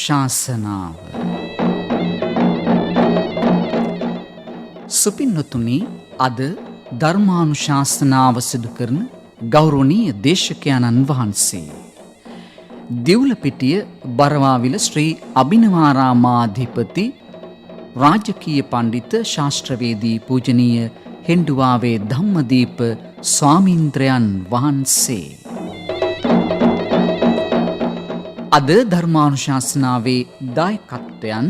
ධර්මානුශාසනාව. සුපින්නතුනි, අද ධර්මානුශාසනාව සිදු කරන ගෞරවනීය දේශකයන්න් වහන්සේ දිවුලපිටිය බරවාවිල ශ්‍රී අභිනවාරාමාධිපති රාජකීය පණ්ඩිත ශාස්ත්‍රවේදී පූජනීය හෙන්ඩුවාවේ ධම්මදීප ස්වාමීන්ද්‍රයන් වහන්සේ අද ධර්මානුශාසනාවේ දායකත්වයන්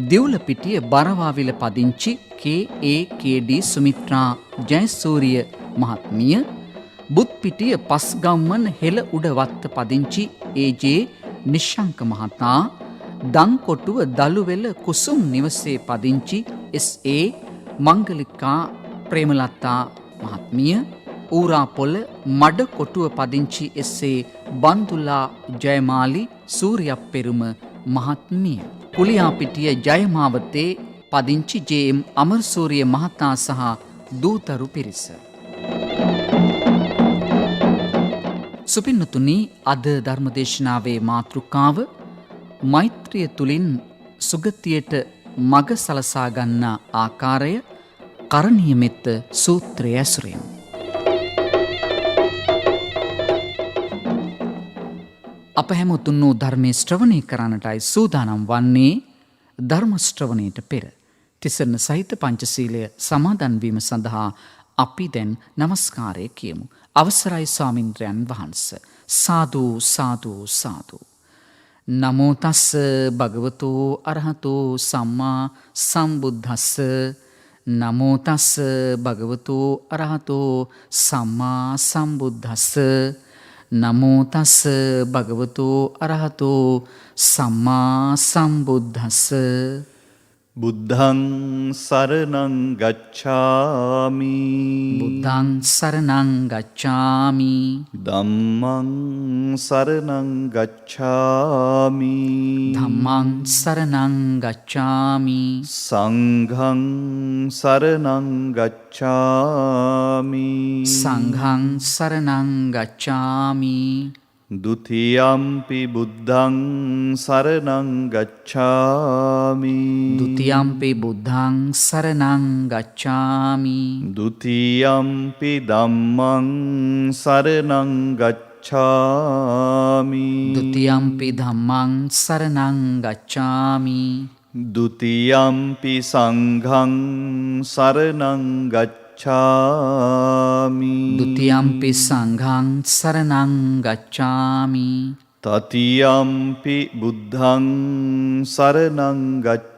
දිවුලපිටිය බරවාවිල පදිංචි KAKD සුමිත්‍රා ජයසූරිය මහත්මිය, බුත්පිටිය පස්ගම්මන් හෙළ උඩවත්ත පදිංචි AJ නිශ්ශංක මහතා, දංකොටුව දළුවෙල කුසුම් නිවසේ පදිංචි SA මංගලිකා ප්‍රේමලතා මහත්මිය, ඌරාපොළ මඩකොටුව පදිංචි SA බන්දුලා ජයමාලි සූරියප්පෙරුම මහත්මිය, කුලියාපිටිය ජයමාවතේ පදිංචි JM අමරසූරිය මහතා සහ දූතරු පිරිස. සුපින්නතුනි, අද ධර්මදේශනාවේ මාතෘකාව මෛත්‍රිය තුලින් සුගතියට මඟ සලසා ගන්නා ආකාරය කරණීය මෙත්ත සූත්‍රය ඇසුරෙන්. අප හැමතුන් වූ ධර්මයේ ශ්‍රවණය කරන්නටයි සූදානම් වන්නේ. ධර්ම ශ්‍රවණයට පෙර තිසරණ සහිත පංචශීලය සමාදන් වීම සඳහා අපි දැන් নমස්කාරය කියමු. අවසරයි ස්වාමින්ද්‍රයන් වහන්ස. සාදු සාදු සාදු. නමෝ තස්ස භගවතු අරහතෝ සම්මා සම්බුද්දස්ස. නමෝ තස්ස භගවතු අරහතෝ සම්මා සම්බුද්දස්ස. නමෝ තස්ස භගවතු අරහතෝ සම්මා සම්බුද්දස්ස. බුද්ධං සරණං ගච්ඡාමි. බුද්ධං සරණං ගච්ඡාමි. ධම්මං සරණං ගච්ඡාමි. ධම්මං සරණං ගච්ඡාමි. සංඝං සරණං ගච්ඡාමි. සංඝං සරණං ගච්ඡාමි. ဒ ුතියම්පි බුද්ධං සරණං ගච්ඡාමි. ဒ ුතියම්පි බුද්ධං සරණං ගච්ඡාමි. ဒ ුතියම්පි ධම්මං සරණං ගච්ඡාමි. ဒ ුතියම්පි ධම්මං සරණං ගච්ඡාමි. ဒ ුතියම්පි සංඝං සරණං ගච්ඡාමි. ဒ ුතියම්පි සංඝං සරණං ගච්ඡාමි. තතියම්පි බුද්ධං සරණං ගච්ඡාමි.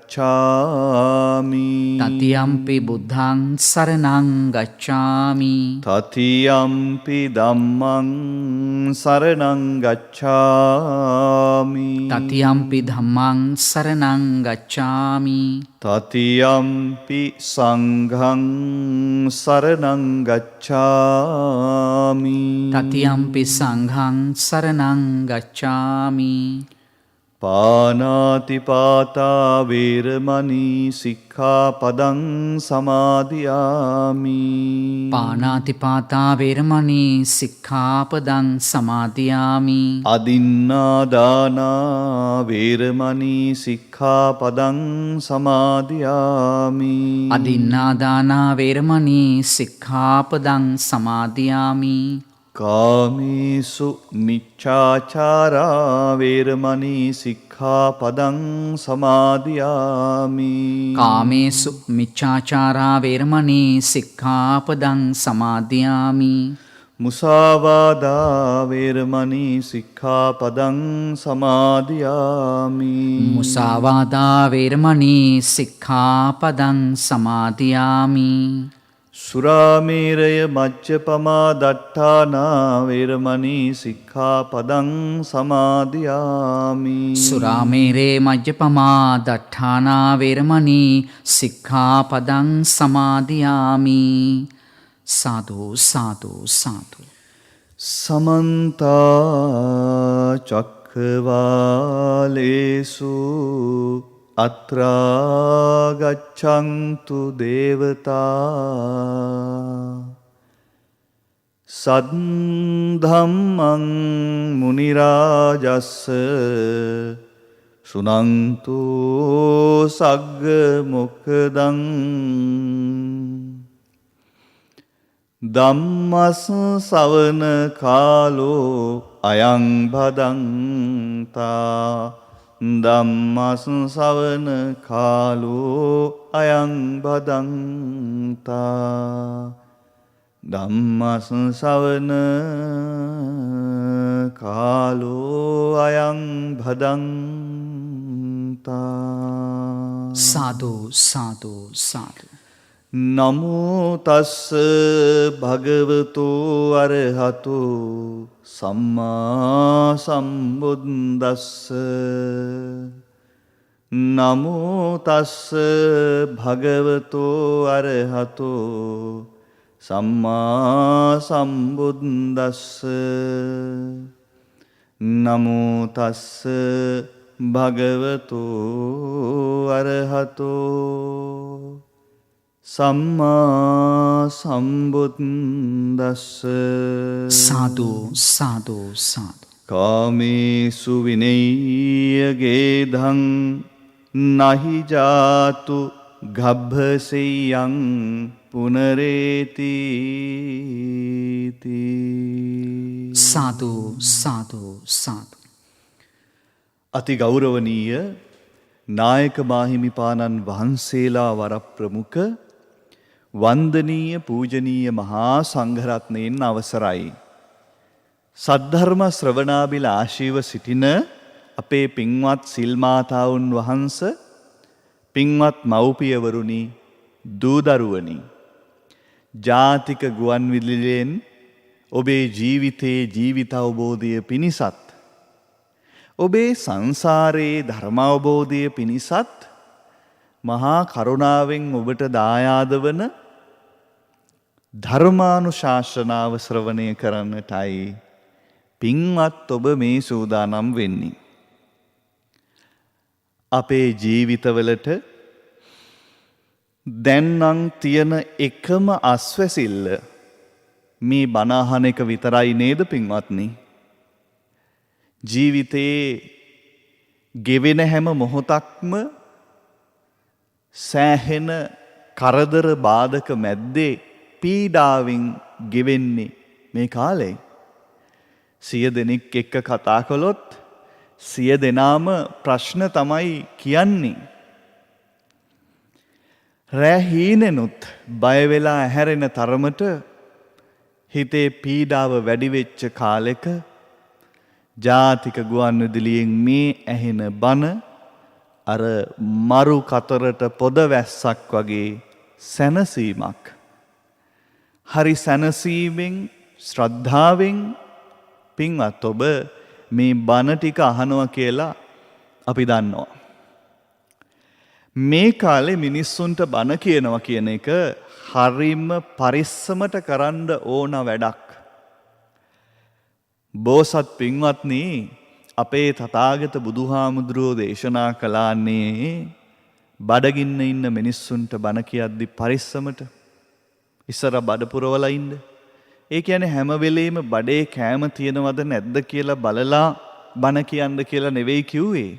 තතියම්පි බුද්ධං සරණං ගච්ඡාමි. තතියම්පි ධම්මං සරණං ගච්ඡාමි. තතියම්පි ධම්මං සරණං ගච්ඡාමි. තතියම්පි සංඝං සරණං ගච්ඡාමි. තතියම්පි සංඝං සරණං ගච්ඡාමි. පානාතිපාතා වේරමණී සික්ඛාපදං සමාදියාමි. පානාතිපාතා වේරමණී සික්ඛාපදං සමාදියාමි. අදින්නාදානා වේරමණී සික්ඛාපදං සමාදියාමි. අදින්නාදානා වේරමණී සික්ඛාපදං සමාදියාමි. කාමේසු මිච්ඡාචාරා වේරමණී සික්ඛාපදං සමාදියාමි. කාමේසු මිච්ඡාචාරා වේරමණී සික්ඛාපදං සමාදියාමි. මුසාවාදා වේරමණී සික්ඛාපදං සමාදියාමි. මුසාවාදා වේරමණී සික්ඛාපදං සමාදියාමි. සුරාමේරය මජ්ජපමා දට්ඨානා වේරමණී සික්ඛාපදං සමාදියාමි. සුරාමේරේ මජ්ජපමා දට්ඨානා වේරමණී සික්ඛාපදං සමාදියාමි. සාදු සාදු සාදු. සමන්ත චක්ඛවාලේසු අත්‍රා ගච්ඡන්තු දේවතා. සද්ධම්මං මුනි රාජස්ස සුනන්තු සග්ග මොක්ඛදං ධම්මස් සවන කාලෝ අයං භදන්තා ධම්මස් සවන කාලෝ අයං භදන්තා ධම්මස් සවන කාලෝ අයං භදන්තා. සාදු සාදු සාදු. නමෝ තස්ස භගවතු අරහතු සම්මා සම්බුද්දස්ස. නමෝ තස්ස භගවතු අරහතු සම්මා සම්බුද්දස්ස. නමෝ තස්ස භගවතු අරහතු සම්මා සම්බුද්දස්ස. සාදු සාදු සාදු. කාමේසු විනේයගේ ධං නහි ජාතු ගබ්බසෙයං පුනරේති. සාදු සාදු සාදු. අති ගෞරවනීය නායක මාහිමිපාණන් වහන්සේලා වරප්‍රමුඛ වන්දනීය පූජනීය මහා සංඝරත්නයන් අවසරයි. සද්ධර්ම ශ්‍රවණාබිලාෂීව සිටින අපේ පින්වත් සිල් මාතාවුන් වහන්ස, පින්වත් මව්පියවරුනි, දූදරුවනි, ජාතික ගුවන් විදුලියෙන් ඔබේ ජීවිතයේ ජීවිත අවබෝධය පිණිසත්, ඔබේ සංසාරයේ ධර්මාවබෝධය පිණිසත් මහා කරුණාවෙන් ඔබට දායාද වන ධර්මානුශාසනාව ශ්‍රවණය කරන්නටයි පින්වත් ඔබ මේ සූදානම් වෙන්නේ. අපේ ජීවිතවලට දැන් නම් තියෙන එකම අස්වැසිල්ල මේ බණ අහන එක විතරයි නේද පින්වත්නි? ජීවිතයේ ගෙවෙන හැම මොහොතක්ම සෑහෙන කරදර බාධක මැද්දේ පීඩාවෙන් ගෙවෙන්නේ මේ කාලේ. 100 දෙනෙක් එක්ක කතා කළොත් 100 දෙනාම ප්‍රශ්න තමයි කියන්නේ. රෑ හීනෙනුත් බය වෙලා ඇහැරෙන තරමට හිතේ පීඩාව වැඩි වෙච්ච කාලෙක ජාතික ගුවන් විදුලියෙන් මේ ඇහෙන බණ අර මරු කතරට පොද වැස්සක් වගේ සැනසීමක්. හරි සැනසීමෙන් ශ්‍රද්ධාවෙන් පින්වත් ඔබ මේ බණ ටික අහනවා කියලා අපි දන්නවා. මේ කාලේ මිනිස්සුන්ට බණ කියනවා කියන එක හරිම පරිස්සමට කරන්න ඕන වැඩක්. බෝසත් පින්වත්නි, අපේ තථාගත බුදුහාමුදුරුවෝ දේශනා කළාන්නේ බඩගින්න ඉන්න මිනිස්සුන්ට බණ කියද්දි පරිස්සමට ඉස්සර බඩ පුරවලා ඉන්න. ඒ කියන්නේ හැම වෙලෙම බඩේ කෑම තියෙනවද නැද්ද කියලා බලලා බණ කියන්න කියලා නෙවෙයි කිව්වේ.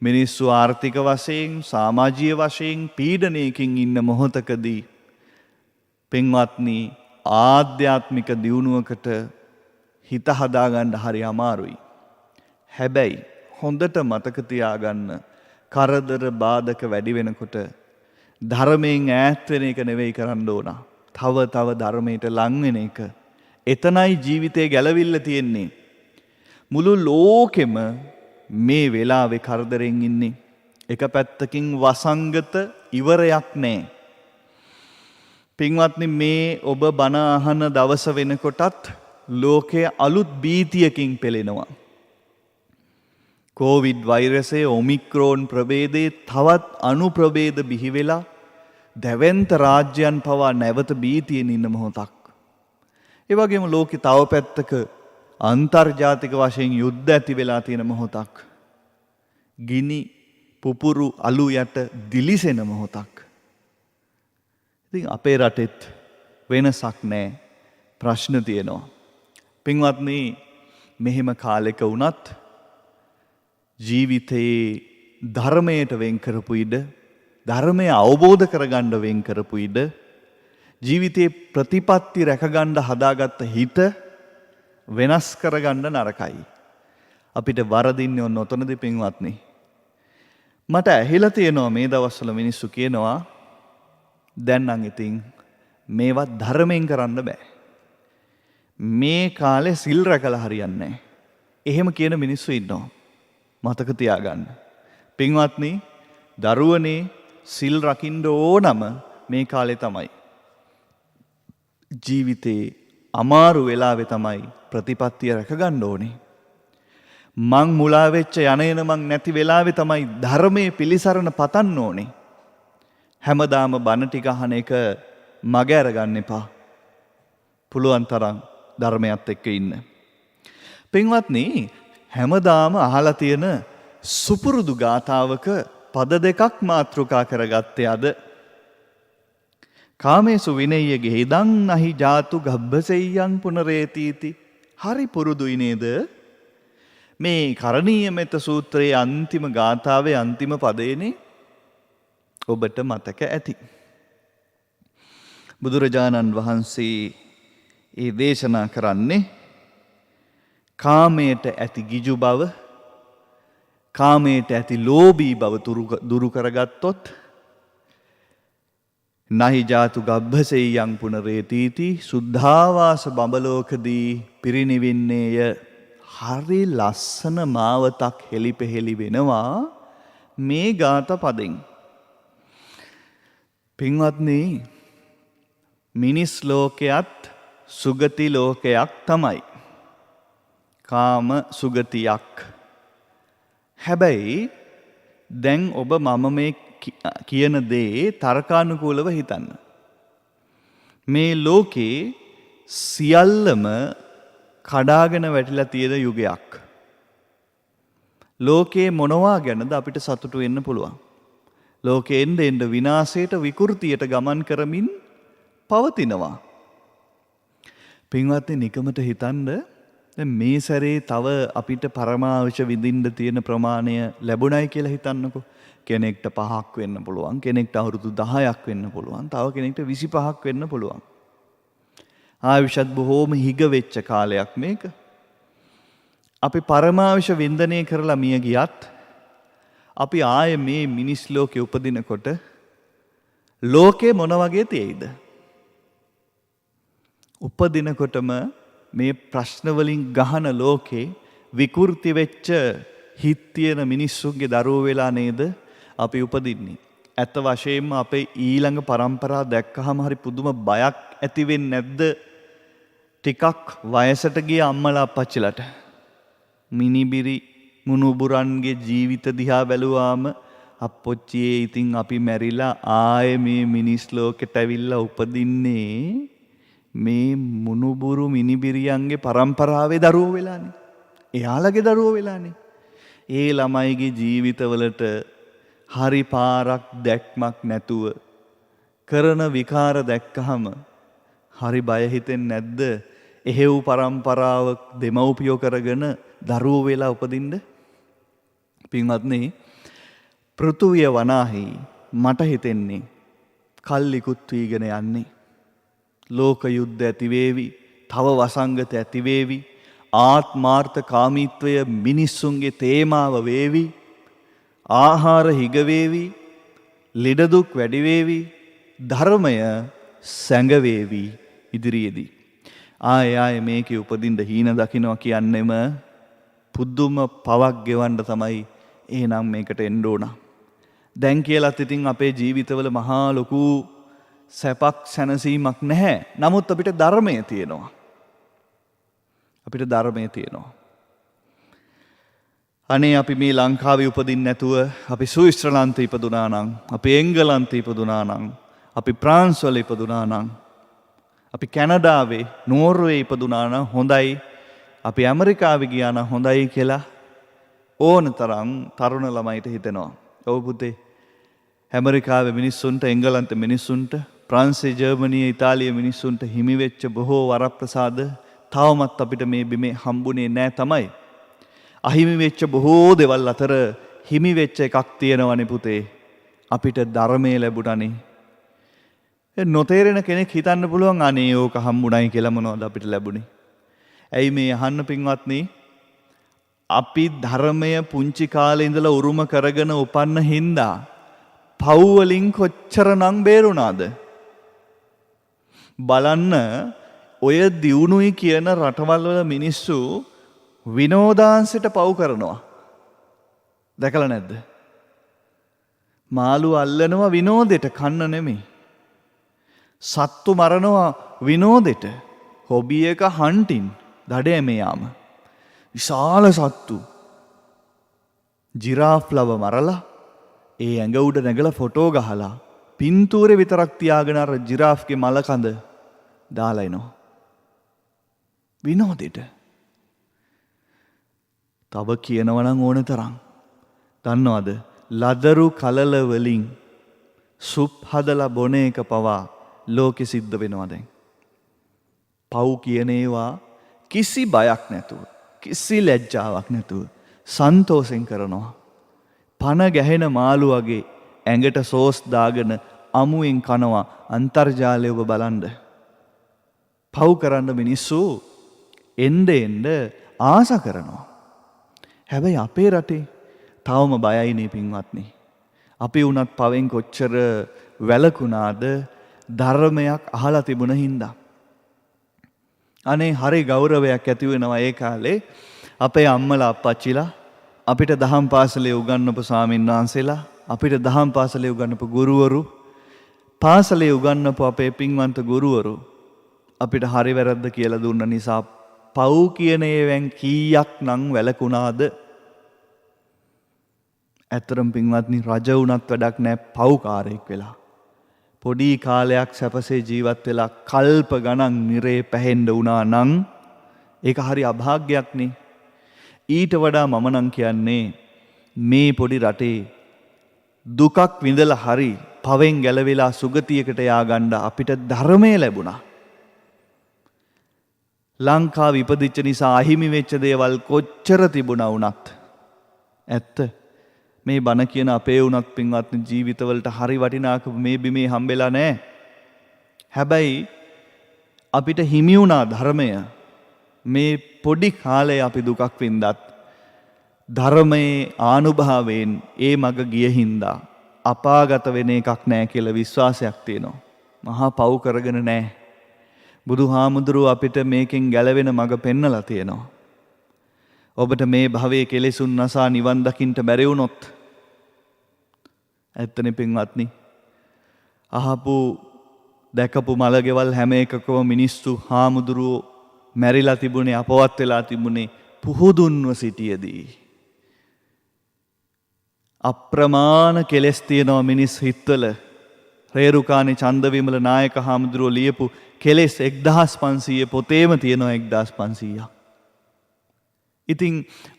මිනිස්සු ආර්ථික වශයෙන්, සමාජීය වශයෙන් පීඩනයකින් ඉන්න මොහොතකදී පින්වත්නි, ආධ්‍යාත්මික දියුණුවකට හිත හදාගන්න හරි අමාරුයි. හැබැයි හොඳට මතක තියාගන්න, කරදර බාධක වැඩි වෙනකොට ධර්මයෙන් ඈත් වෙන එක නෙවෙයි කරන්න ඕන. තව ධර්මයට ලං වෙන එක. එතනයි ජීවිතේ ගැලවිල්ල තියෙන්නේ. මුළු ලෝකෙම මේ වෙලාවේ කරදරෙන් ඉන්නේ. එක පැත්තකින් වසංගත ඉවරයක් නැහැ. පින්වත්නි, මේ ඔබ බණ අහන දවස වෙනකොටත් ලෝකයේ අලුත් බීතියකින් පෙළෙනවා. කොවිඩ් වෛරසයේ ඔමික්‍රෝන් ප්‍රභේදයේ තවත් අණු ප්‍රභේද බිහි වෙලා දැවැන්ත රාජ්‍යයන් පවා නැවත බීතියෙන් ඉන්න මොහොතක්. ඒ වගේම ලෝකේ තව පැත්තක අන්තර්ජාතික වශයෙන් යුද්ධ ඇති වෙලා තියෙන මොහොතක්. ගිනි පුපුරු අලු යට දිලිසෙන මොහොතක්. ඉතින් අපේ රටෙත් වෙනසක් නැහැ. ප්‍රශ්න තියෙනවා. පින්වත්නි, මෙහෙම කාලෙක වුණත් ජීවිතයේ ධර්මයට වෙන් කරපු ඉඩ, ධර්මය අවබෝධ කරගන්න වෙන් කරපු ඉඩ, ජීවිතේ ප්‍රතිපත්ති රැකගන්න හදාගත්ත හිත වෙනස් කරගන්න නරකයි. අපිට වරදින්නේ ඔන්න ඔතනදී පින්වත්නි. මට ඇහිලා තියෙනවා මේ දවස්වල මිනිස්සු කියනවා දැන් නම් ඉතින් මේවා ධර්මයෙන් කරන්න බෑ. මේ කාලේ සිල් රැකලා හරියන්නේ නැහැ. එහෙම කියන මිනිස්සු ඉන්නවා. මතක තියාගන්න. පින්වත්නි, දරුවනේ සිල් රකින්න ඕනම මේ කාලේ තමයි. ජීවිතේ අමාරු වෙලාවේ තමයි ප්‍රතිපත්තිය රැකගන්න ඕනේ. මං මුලා වෙච්ච යන මං නැති වෙලාවේ තමයි ධර්මයේ පිළිසරණ පතන්න ඕනේ. හැමදාම බණ ටික අහන එක මග අරගන්න එපා. පුළුවන් තරම් ධර්මයත් එක්ක ඉන්න. පින්වත්නි, හැමදාම අහලා තියෙන සුපුරුදු ගාථාවක පද දෙකක් මාතෘකා කරගත්තේ අද. කාමේසු විනය්‍යගේ ඉදං නහි ජාතු ගබ්බසෙය්‍යං පුනරේතිති. හරි පුරුදුයි නේද? මේ කරණීය මෙත්ත සූත්‍රයේ අන්තිම ගාථාවේ අන්තිම පදේනේ ඔබට මතක ඇති. බුදුරජාණන් වහන්සේ ඒ දේශනා කරන්නේ කාමයට ඇති ගිජු බව, කාමයට ඇති ලෝභී බව දුරු කරගත්තොත් නහි ජාතු ගබ්බසෙය්‍යං පුනරේතිති, සුද්ධාවාස බඹලෝකදී පිරිනිවින්නේය. හරි ලස්සන මාවතක් හෙලිපෙහෙලි වෙනවා මේ ගාථා පදෙන්. පින්වත්නි, මිනිස් ලෝකයක් සුගති ලෝකයක් තමයි. කාම සුගතියක්. හැබැයි දැන් ඔබ මම මේ කියන දේ තර්කානුකූලව හිතන්න. මේ ලෝකේ සියල්ලම කඩාගෙන වැටිලා තියෙන යුගයක්. ලෝකේ මොනවා ගැනද අපිට සතුටු වෙන්න පුළුවන්? ලෝකේ එන්න විනාශයට විකෘතියට ගමන් කරමින් පවතිනවා. පින්වත්නි, නිකමට හිතන්න දැන් මේ සැරේ තව අපිට පරමාවශ්‍ය විඳින්න තියෙන ප්‍රමාණය ලැබුණයි කියලා හිතන්නකෝ. කෙනෙක්ට 5ක් වෙන්න පුළුවන්, කෙනෙක්ට අවුරුදු 10ක් වෙන්න පුළුවන්, තව කෙනෙක්ට 25ක් වෙන්න පුළුවන්. ආයුෂත් බොහෝම හිග වෙච්ච කාලයක් මේක. අපි පරමාවශ්‍ය වින්දනය කරලා මිය ගියත් අපි ආයේ මේ මිනිස් ලෝකේ උපදිනකොට ලෝකේ මොන වගේ තියෙයිද? උපදිනකොටම මේ ප්‍රශ්න වලින් ගහන ලෝකේ විකෘති වෙච්ච හිත් තියෙන මිනිස්සුන්ගේ දරුවෝ වෙලා නේද අපි උපදින්නේ. ඇත්ත වශයෙන්ම අපේ ඊළඟ પરම්පරාව දැක්කහම හරි පුදුම බයක් ඇති වෙන්නේ නැද්ද? ටිකක් වයසට ගිය අම්මලා අප්පච්චිලට මිනිබිරි මුණුබුරන්ගේ ජීවිත දිහා බැලුවාම අප්පොච්චියේ ඉතින් අපි මැරිලා ආයේ මේ මිනිස් ලෝකෙට ඇවිල්ලා උපදින්නේ මේ මුණුබුරු මිනිබිරියන්ගේ પરම්පරාවේ දරුවෝ වෙලානේ. එයාලගේ දරුවෝ වෙලානේ. ඒ ළමයිගේ ජීවිතවලට හරි පාරක් දැක්මක් නැතුව කරන විකාර දැක්කහම හරි බය හිතෙන්නේ නැද්ද? එහෙව් પરම්පරාවක් දෙමව්පියෝ කරගෙන දරුවෝ වෙලා උපදින්න. පින්වත්නි, පෘථුවිය වනාහි මට හිතෙන්නේ කල්ලිකුත් වීගෙන යන්නේ. ලෝක යුද්ධ ඇතිවේවි, තව වසංගත ඇතිවේවි, ආත්මාර්ථ කාමීත්වය මිනිස්සුන්ගේ තේමාව වේවි, ආහාර හිගවේවි, ලෙඩ දුක් වැඩි වේවි, ධර්මය සැඟවේවි ඉදිරියේදී. ආය මේකේ උපදින්න හීන දකින්නවා කියන්නේම පුදුම පවක් ගෙවන්න තමයි. එහෙනම් මේකට එන්න ඕන. දැන් කියලාත් ඉතින් අපේ ජීවිතවල මහා ලොකු සැපක් සැනසීමක් නැහැ. නමුත් අපිට ධර්මය තියෙනවා. අපිට ධර්මය තියෙනවා. අනේ අපි මේ ලංකාවේ උපදින්න නැතුව අපි ස්විට්සර්ලන්තේ ඉපදුනා නම්, අපි එංගලන්තේ ඉපදුනා නම්, අපි ප්‍රාන්ස් වල ඉපදුනා නම්, අපි කැනඩාවේ, නෝර්වේ ඉපදුනා නම් හොඳයි, අපි ඇමරිකාවේ ගියා නම් හොඳයි කියලා ඕන තරම් තරුණ ළමයිට හිතෙනවා. ඔව් පුතේ, ඇමරිකාවේ මිනිස්සුන්ට, එංගලන්තේ මිනිස්සුන්ට, ප්‍රාන්සේ, ජර්මනියේ, ඉතාලියේ මිනිස්සුන්ට හිමි වෙච්ච බොහෝ වරප්‍රසාද තවමත් අපිට මේ බිමේ හම්බුනේ නැහැ තමයි. අහිමි වෙච්ච බොහෝ දේවල් අතර හිමි වෙච්ච එකක් තියෙනවනේ පුතේ. අපිට ධර්මයේ ලැබුණානේ. නොතේරෙන කෙනෙක් හිතන්න පුළුවන් අනේ ඕක හම්බුණයි කියලා මොනවද අපිට ලැබුණේ. ඇයි මේ අහන්න පින්වත්නි? අපි ධර්මය පුංචි කාලේ ඉඳලා උරුම කරගෙන උපන්න හින්දා පව් වලින් කොච්චරනම් බේරුණාද? බලන්න ඔය දියුණුයි කියන රටවල් වල මිනිස්සු විනෝදාංශයට පව් කරනවා. දැකලා නැද්ද? මාළු අල්ලනවා විනෝදෙට, කන්න නෙමෙයි. සත්තු මරනවා විනෝදෙට. හොබි එක හන්ටින්, දඩයමේ යාම. විශාල සත්තු. ජිරාෆ් ලව මරලා ඒ ඇඟ උඩ නැගලා ෆොටෝ ගහලා පින්තූරේ විතරක් තියාගෙන අර ජිරාෆ්ගේ මල කඳ දාලා එනවා. විනෝදෙට. තව කියනවනම් ඕන තරම්. දන්නවද? ලදරු කලල වලින් සුප් හදලා බොන එක පවා ලෝකෙ සිද්ධ වෙනවා දැන්. පව් කියන ඒවා කිසි බයක් නැතුව, කිසි ලැජ්ජාවක් නැතුව සන්තෝෂෙන් කරනවා. පන ගැහෙන මාළු වගේ ඇඟට සෝස් දාගෙන අමුවෙන් කනවා. අන්තර්ජාලය ඔබ බලන්න. පව් කරන්න මිනිස්සු එන්න එන්න ආස කරනවා. හැබැයි අපේ රටේ තවම බයයිනේ පින්වත්නි. අපි වුණත් පවෙන් කොච්චර වැළකුණාද ධර්මයක් අහලා තිබුණ හින්දා. අනේ හරි ගෞරවයක් ඇති වෙනවා ඒ කාලේ. අපේ අම්මලා අප්පච්චිලා අපිට දහම් පාසලේ උගන්වපු ස්වාමීන් වහන්සේලා, අපිට දහම් පාසලේ උගන්වපු ගුරුවරු, පාසලේ උගන්වපු අපේ පින්වන්ත ගුරුවරු අපිට හරි වැරද්ද කියලා දුන්න නිසා පව් කියන ඒවෙන් කීයක් නම් වැළකුණාද? ඇත්තරම් පින්වත්නි, රජ වුණත් වැඩක් නැහැ පව්කාරයෙක් වෙලා. පොඩි කාලයක් සැපසේ ජීවත් වෙලා කල්ප ගණන් නිරේ පැහෙන්න වුණා නම් ඒක හරි අභාග්‍යයක්නේ. ඊට වඩා මම නම් කියන්නේ මේ පොඩි රටේ දුකක් විඳලා හරි පවෙන් ගැලවිලා සුගතියකට යාගන්න අපිට ධර්මය ලැබුණා. ලංකාව ඉපදිච්ච නිසා අහිමි වෙච්ච දේවල් කොච්චර තිබුණා වුණත් ඇත්ත මේ බණ කියන අපේ වුණත් පින්වත්නි ජීවිතවලට හරි වටිනාකම මේ බිමේ හම්බෙලා නැහැ. හැබැයි අපිට හිමි වුණා ධර්මය. මේ පොඩි කාලේ අපි දුකක් වින්දත් ධර්මයේ ආනුභාවයෙන් ඒ මග ගිය හින්දා අපාගත වෙන එකක් නැහැ කියලා විශ්වාසයක් තියෙනවා. මහා පව් කරගෙන නැහැ. බුදුහාමුදුරුවෝ අපිට මේකෙන් ගැලවෙන මඟ පෙන්නලා තියෙනවා. ඔබට මේ භවයේ කෙලෙසුන් නසා නිවන් දකින්න බැරි වුණොත් ඇත්තනේ පින්වත්නි, අහපු දැකපු මලගෙවල් හැම එකකම මිනිස්සු හාමුදුරුවෝ මැරිලා තිබුණේ, අපවත් වෙලා තිබුණේ පුහුදුන්ව සිටියේදී. අප්‍රමාණ කෙලෙස් තියෙනවා මිනිස් හිත්වල. රේරුකානේ චන්දවිමල නායක හාමුදුරුවෝ ලියපු කෙලෙස් 1500 පොතේම තියෙනවා 1500ක්. ඉතින්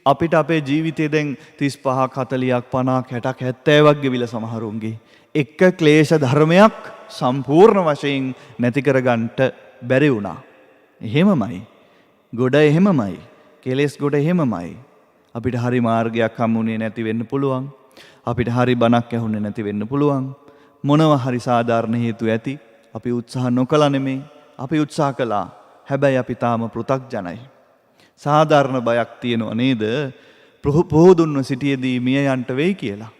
අපිට අපේ ජීවිතේ දැන් 35ක් 40ක් 50ක් 60ක් 70ක් ගෙවිලා සමහරුන්ගේ එක ක්ලේශ ධර්මයක් සම්පූර්ණ වශයෙන් නැති කරගන්නට බැරි වුණා. එහෙමමයි. ගොඩ එහෙමමයි. කෙලෙස් ගොඩ එහෙමමයි. අපිට හරි මාර්ගයක් හම්බුනේ නැති වෙන්න පුළුවන්. අපිට හරි බණක් ඇහුනේ නැති වෙන්න පුළුවන්. මොනවා හරි සාධාරණ හේතු ඇති. අපි උත්සාහ නොකලා නෙමෙයි. අපි උත්සාහ කළා. හැබැයි අපි තාම පෘථග්ජනයි. සාධාරණ බයක් තියෙනව නේද? පුහුදුන්ව සිටියේදී මිය යන්න වෙයි කියලා.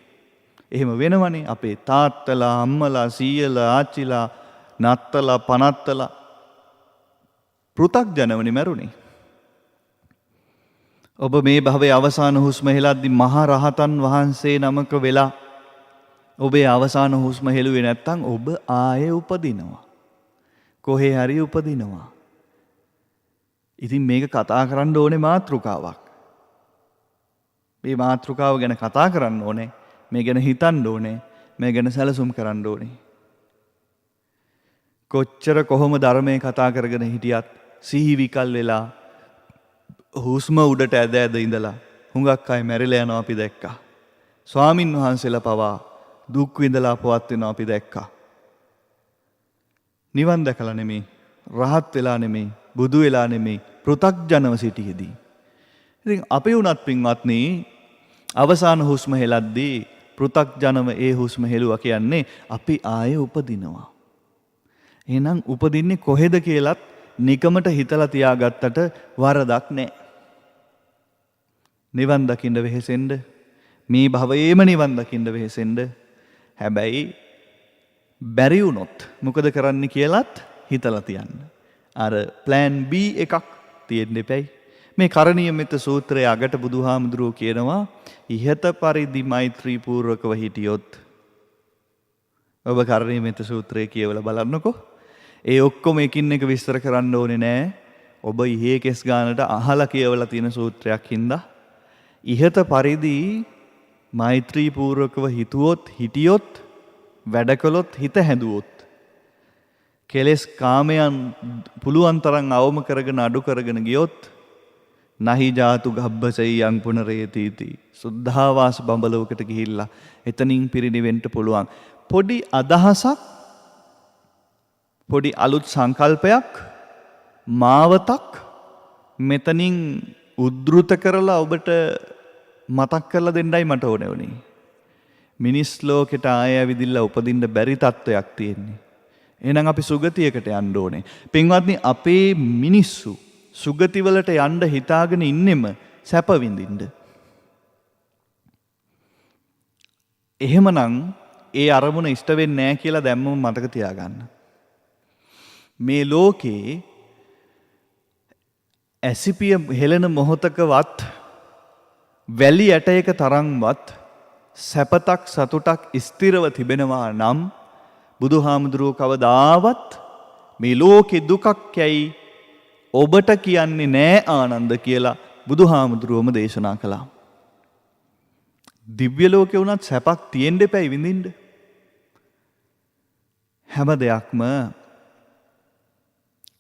එහෙම වෙනවනේ. අපේ තාත්තලා, අම්මලා, සීයලා, ආච්චිලා, නත්තලා, පනත්තලා පෘථග්ජනවනේ මැරුණේ. ඔබ මේ භවයේ අවසාන හුස්ම හෙලද්දී මහා රහතන් වහන්සේ නමක වෙලා ඔබේ අවසාන හුස්ම හෙළුවේ නැත්තම් ඔබ ආයේ උපදිනවා. කොහේ හරි උපදිනවා. ඉතින් මේක කතා කරන්න ඕනේ මාතෘකාවක්. මේ මාතෘකාව ගැන කතා කරන්න ඕනේ. මේ ගැන හිතන්න ඕනේ. මේ ගැන සැලසුම් කරන්න ඕනේ. කොච්චර කොහොම ධර්මයේ කතා කරගෙන හිටියත් සිහි විකල් වෙලා හුස්ම උඩට ඇද ඇද ඉඳලා හුඟක් අය මැරිලා යනවා අපි දැක්කා. ස්වාමින් වහන්සේලා පවා දුක් විඳලා අපවත් වෙනවා අපි දැක්කා. නිවන් දැකලා නෙමෙයි, රහත් වෙලා නෙමෙයි, බුදු වෙලා නෙමෙයි, පෘථග්ජනව සිටියේදී. ඉතින් අපි උනත් පින්වත්නි අවසාන හුස්ම හෙලද්දී පෘථග්ජනව ඒ හුස්ම හෙළුවා කියන්නේ අපි ආයේ උපදිනවා. එහෙනම් උපදින්නේ කොහෙද කියලත් නිකමට හිතලා තියාගත්තට වරදක් නැහැ. නිවන් දකින්න වෙහෙසෙන්න මේ භවයේම නිවන් දකින්න වෙහෙසෙන්න. හැබැයි බැරි වුණොත් මොකද කරන්න කියලත් හිතලා තියන්න. අර ප්ලෑන් B එකක් තියෙන්න එපැයි. මේ කරණීය මෙත්ත සූත්‍රයේ අගට බුදුහාමුදුරුවෝ කියනවා ඉහත පරිදි මෛත්‍රී පූර්වකව හිටියොත්. ඔබ කරණීය මෙත්ත සූත්‍රය කියවලා බලන්නකෝ. ඒ ඔක්කොම එකින් එක විස්තර කරන්න ඕනේ නෑ. ඔබ ඉහේ කෙස් ගානට අහලා කියවලා තියෙන සූත්‍රයක් හින්දා ඉහත පරිදි මෛත්‍රී පූර්වකව හිටියොත් වැඩ කළොත් හිත හැදුවොත් කෙලෙස් කාමයන් පුළුවන් තරම් අවම කරගෙන අඩු කරගෙන ගියොත් නහි ජාතු ගබ්බසෙයං පුනරේතිති සුද්ධාවාස බඹලවකට ගිහිල්ලා එතනින් පිරිනිවෙන්න පුළුවන්. පොඩි අදහසක් පොඩි අලුත් සංකල්පයක් මාවතක් මෙතනින් උද්දෘත කරලා ඔබට මතක් කරලා දෙන්නයි මට ඕනේ වුණේ. මිනිස් ලෝකෙට ආය ඇවිදින්න උපදින්න බැරි තත්වයක් තියෙන්නේ. එහෙනම් අපි සුගතියකට යන්න ඕනේ. පින්වත්නි අපේ මිනිස්සු සුගතිවලට යන්න හිතාගෙන ඉන්නෙම සැප විඳින්න. එහෙමනම් ඒ අරමුණ ඉෂ්ට වෙන්නේ නැහැ කියලා දැම්මම මතක තියාගන්න. මේ ලෝකේ ඇසිපිය හෙළන මොහොතකවත් වැලි ඇටයක තරම්වත් සැපතක් සතුටක් ස්ථිරව තිබෙනවා නම් බුදුහාමුදුරුවෝ කවදාවත් මේ ලෝකේ දුකක් යයි ඔබට කියන්නේ නෑ ආනන්ද කියලා බුදුහාමුදුරුවෝම දේශනා කළා. දිව්‍ය ලෝකේ වුණත් සැපක් තියෙන්න එපැයි විඳින්න. හැම දෙයක්ම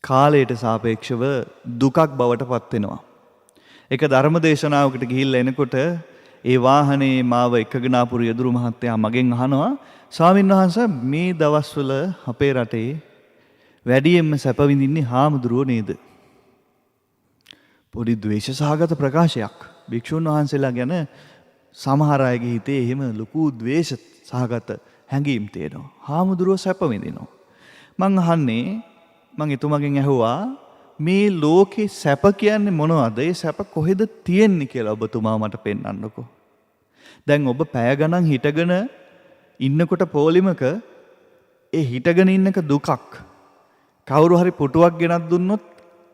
කාලයට සාපේක්ෂව දුකක් බවට පත් වෙනවා. එක ධර්ම දේශනාවකට ගිහිල්ලා එනකොට ඒ වාහනේ මාව එකගෙන ආපු යදුරු මහත්තයා මගෙන් අහනවා ස්වාමීන් වහන්සේ මේ දවස්වල අපේ රටේ වැඩියෙන්ම සැප විඳින්නේ හාමුදුරුවෝ නේද? පොඩි ද්වේෂ සහගත ප්‍රකාශයක්. භික්ෂුන් වහන්සේලා ගැන සමහර අයගේ හිතේ එහෙම ලොකු ද්වේෂ සහගත හැඟීම් තියෙනවා. හාමුදුරුවෝ සැප විඳිනවා. මං අහන්නේ මං එතුමගෙන් ඇහුවා මේ ලෝකේ සැප කියන්නේ මොනවද? ඒ සැප කොහෙද තියෙන්නේ කියලා ඔබතුමා මට පෙන්වන්නකෝ. දැන් ඔබ පැය ගණන් හිටගෙන ඉන්නකොට පොලිමක ඒ හිටගෙන ඉන්නක දුකක්. කවුරු හරි පුටුවක් ගෙනත් දුන්නොත්